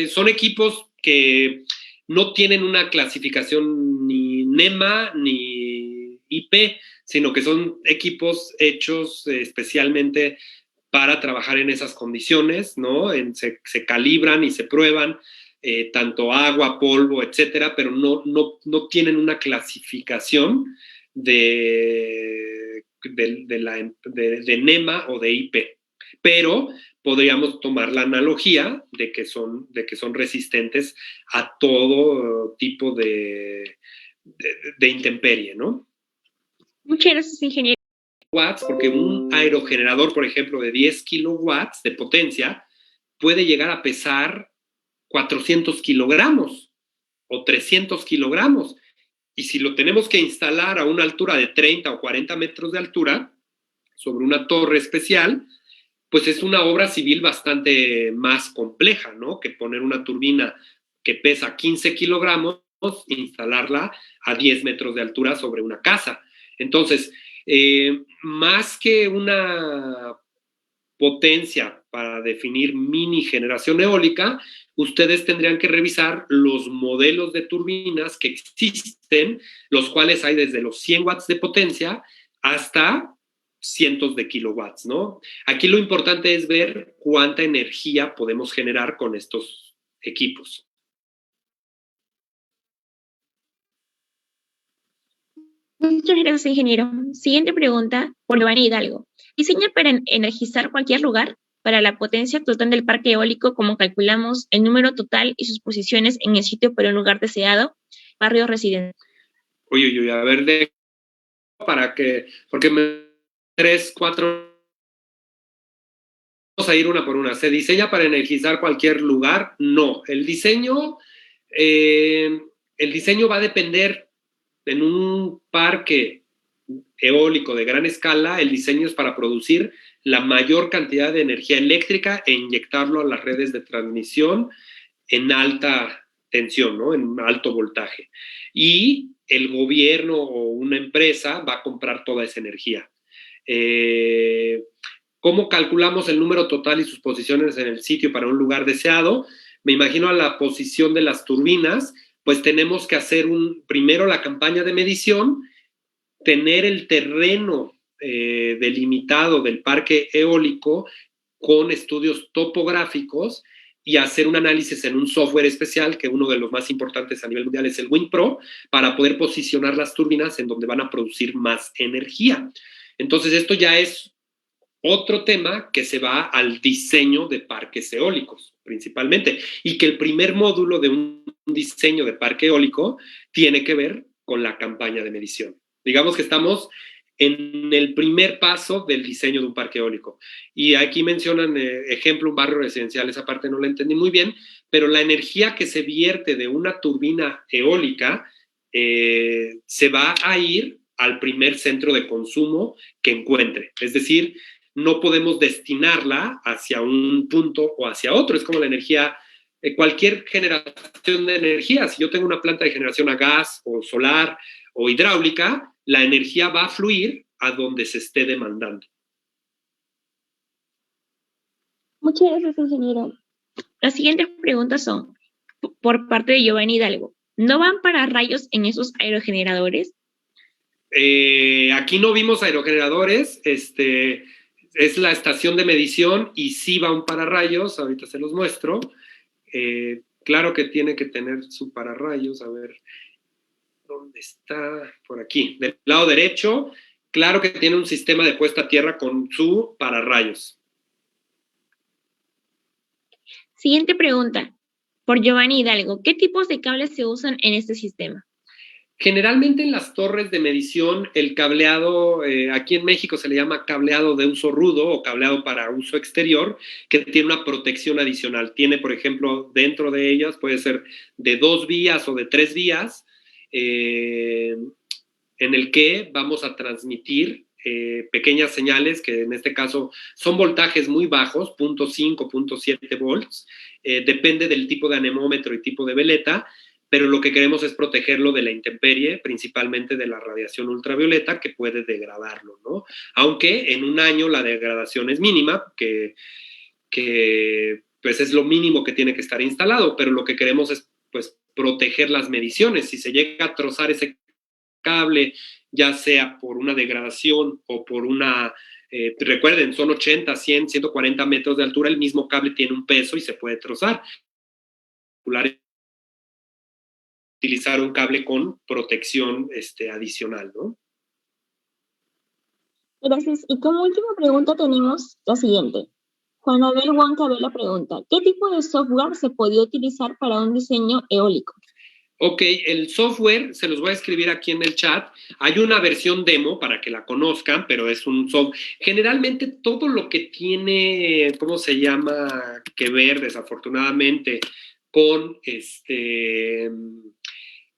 son equipos que no tienen una clasificación ni NEMA ni IP, sino que son equipos hechos especialmente para trabajar en esas condiciones, ¿no? Se calibran y se prueban tanto agua, polvo, etcétera, pero no tienen una clasificación de NEMA o de IP. Pero podríamos tomar la analogía de que son resistentes a todo tipo de intemperie, ¿no? Muchas gracias, ingeniero. Watts, porque un aerogenerador, por ejemplo, de 10 kilowatts de potencia puede llegar a pesar 400 kilogramos o 300 kilogramos. Y si lo tenemos que instalar a una altura de 30 o 40 metros de altura, sobre una torre especial, pues es una obra civil bastante más compleja, ¿no? Que poner una turbina que pesa 15 kilogramos, instalarla a 10 metros de altura sobre una casa. Entonces, más que una potencia para definir mini generación eólica, ustedes tendrían que revisar los modelos de turbinas que existen, los cuales hay desde los 100 watts de potencia hasta cientos de kilowatts, ¿no? Aquí lo importante es ver cuánta energía podemos generar con estos equipos. Muchas gracias, ingeniero. Siguiente pregunta por Giovanni Hidalgo. ¿Diseña para energizar cualquier lugar? Para la potencia total del parque eólico, como calculamos el número total y sus posiciones en el sitio para un lugar deseado, barrio residencial. Uy, a ver, porque 3, 4, vamos a ir una por una. ¿Se diseña para energizar cualquier lugar? No. El diseño va a depender. En un parque eólico de gran escala, el diseño es para producir la mayor cantidad de energía eléctrica e inyectarlo a las redes de transmisión en alta tensión, ¿no? En alto voltaje. Y el gobierno o una empresa va a comprar toda esa energía. ¿Cómo calculamos el número total y sus posiciones en el sitio para un lugar deseado? Me imagino a la posición de las turbinas, pues tenemos que hacer primero la campaña de medición, tener el terreno delimitado del parque eólico con estudios topográficos y hacer un análisis en un software especial, que uno de los más importantes a nivel mundial es el WindPro, para poder posicionar las turbinas en donde van a producir más energía. Entonces, esto ya es otro tema que se va al diseño de parques eólicos, principalmente, y que el primer módulo de un diseño de parque eólico tiene que ver con la campaña de medición. Digamos que estamos en el primer paso del diseño de un parque eólico. Y aquí mencionan, ejemplo, un barrio residencial, esa parte no la entendí muy bien, pero la energía que se vierte de una turbina eólica se va a ir al primer centro de consumo que encuentre. Es decir, no podemos destinarla hacia un punto o hacia otro. Es como la energía, cualquier generación de energía. Si yo tengo una planta de generación a gas o solar o hidráulica, la energía va a fluir a donde se esté demandando. Muchas gracias, ingeniero. Las siguientes preguntas son por parte de Giovanni Hidalgo. ¿No van para rayos en esos aerogeneradores? Aquí no vimos aerogeneradores. es la estación de medición y sí va un pararrayos, ahorita se los muestro. Claro que tiene que tener su pararrayos, a ver, ¿dónde está? Por aquí, del lado derecho, claro que tiene un sistema de puesta a tierra con su pararrayos. Siguiente pregunta, por Giovanni Hidalgo. ¿Qué tipos de cables se usan en este sistema? Generalmente en las torres de medición, el cableado, aquí en México se le llama cableado de uso rudo o cableado para uso exterior, que tiene una protección adicional. Tiene, por ejemplo, dentro de ellas, puede ser de 2 vías o de 3 vías, en el que vamos a transmitir pequeñas señales, que en este caso son voltajes muy bajos, 0.5, 0.7 volts, depende del tipo de anemómetro y tipo de veleta, pero lo que queremos es protegerlo de la intemperie, principalmente de la radiación ultravioleta que puede degradarlo, ¿no? Aunque en un año la degradación es mínima, que pues es lo mínimo que tiene que estar instalado, pero lo que queremos es pues proteger las mediciones. Si se llega a trozar ese cable, ya sea por una degradación o por una, recuerden, son 80, 100, 140 metros de altura, el mismo cable tiene un peso y se puede trozar. Utilizar un cable con protección adicional, ¿no? Gracias. Y como última pregunta tenemos la siguiente. Juan Abel Huancabela pregunta, ¿qué tipo de software se podía utilizar para un diseño eólico? Ok, el software, se los voy a escribir aquí en el chat. Hay una versión demo para que la conozcan, pero es un software. Generalmente todo lo que tiene, ¿cómo se llama? Que ver, desafortunadamente, con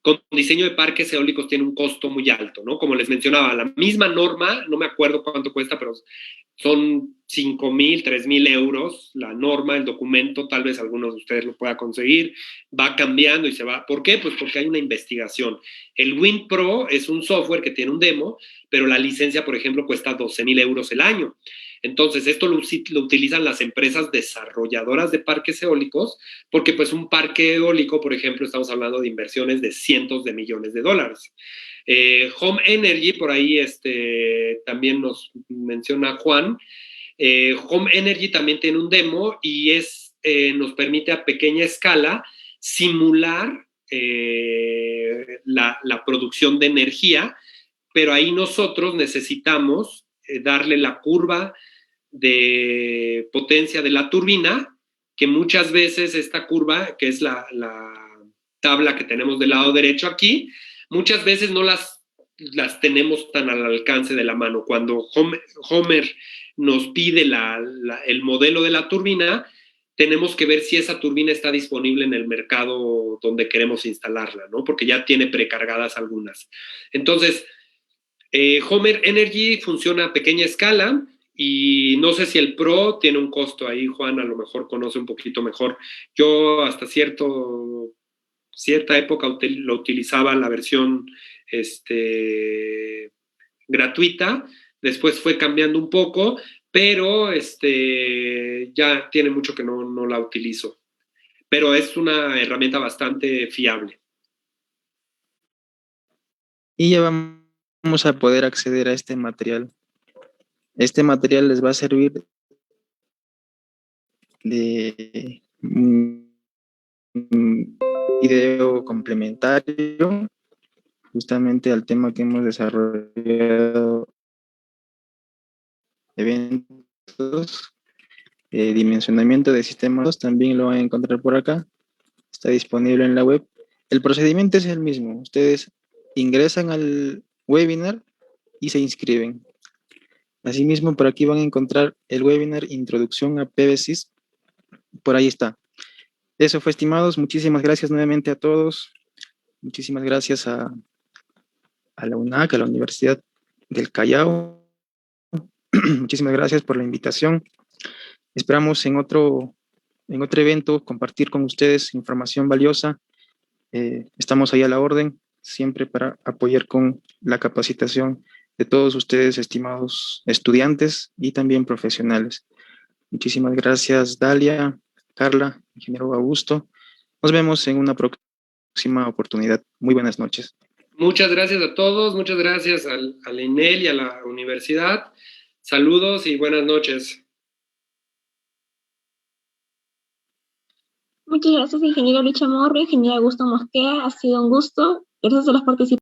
con diseño de parques eólicos tiene un costo muy alto, ¿no? Como les mencionaba, la misma norma, no me acuerdo cuánto cuesta, pero son 5,000, 3,000 euros la norma, el documento, tal vez algunos de ustedes lo puedan conseguir, va cambiando y se va. ¿Por qué? Pues porque hay una investigación. El WinPro es un software que tiene un demo, pero la licencia, por ejemplo, cuesta 12,000 euros el año. Entonces, esto lo utilizan las empresas desarrolladoras de parques eólicos, porque pues un parque eólico, por ejemplo, estamos hablando de inversiones de cientos de millones de dólares. Home Energy, por ahí también nos menciona Juan. Home Energy también tiene un demo y nos permite a pequeña escala simular la producción de energía, pero ahí nosotros necesitamos darle la curva de potencia de la turbina, que muchas veces esta curva, que es la tabla que tenemos del lado derecho aquí, muchas veces no las tenemos tan al alcance de la mano. Cuando Homer nos pide el modelo de la turbina, tenemos que ver si esa turbina está disponible en el mercado donde queremos instalarla, ¿no? Porque ya tiene precargadas algunas. Entonces, Homer Energy funciona a pequeña escala y no sé si el Pro tiene un costo ahí. Juan a lo mejor conoce un poquito mejor. Yo hasta cierta época lo utilizaba la versión gratuita, después fue cambiando un poco, pero ya tiene mucho que no la utilizo. Pero es una herramienta bastante fiable. Y ya vamos a poder acceder a este material. Este material les va a servir de video complementario justamente al tema que hemos desarrollado, eventos, dimensionamiento de sistemas, también lo van a encontrar por acá, está disponible en la web. El procedimiento es el mismo, ustedes ingresan al webinar y se inscriben. Asimismo, por aquí van a encontrar el webinar Introducción a PVSys, por ahí está. Eso fue, estimados, muchísimas gracias nuevamente a todos, muchísimas gracias a la UNAC, a la Universidad del Callao. Muchísimas gracias por la invitación. Esperamos en otro evento compartir con ustedes información valiosa. Estamos ahí a la orden, siempre para apoyar con la capacitación de todos ustedes, estimados estudiantes y también profesionales. Muchísimas gracias, Dalia, Carla, ingeniero Augusto. Nos vemos en una próxima oportunidad. Muy buenas noches. Muchas gracias a todos, muchas gracias al INEL y a la universidad. Saludos y buenas noches. Muchas gracias, ingeniero Licha Morro, ingeniero Augusto Mosquea. Ha sido un gusto. Gracias a los participantes.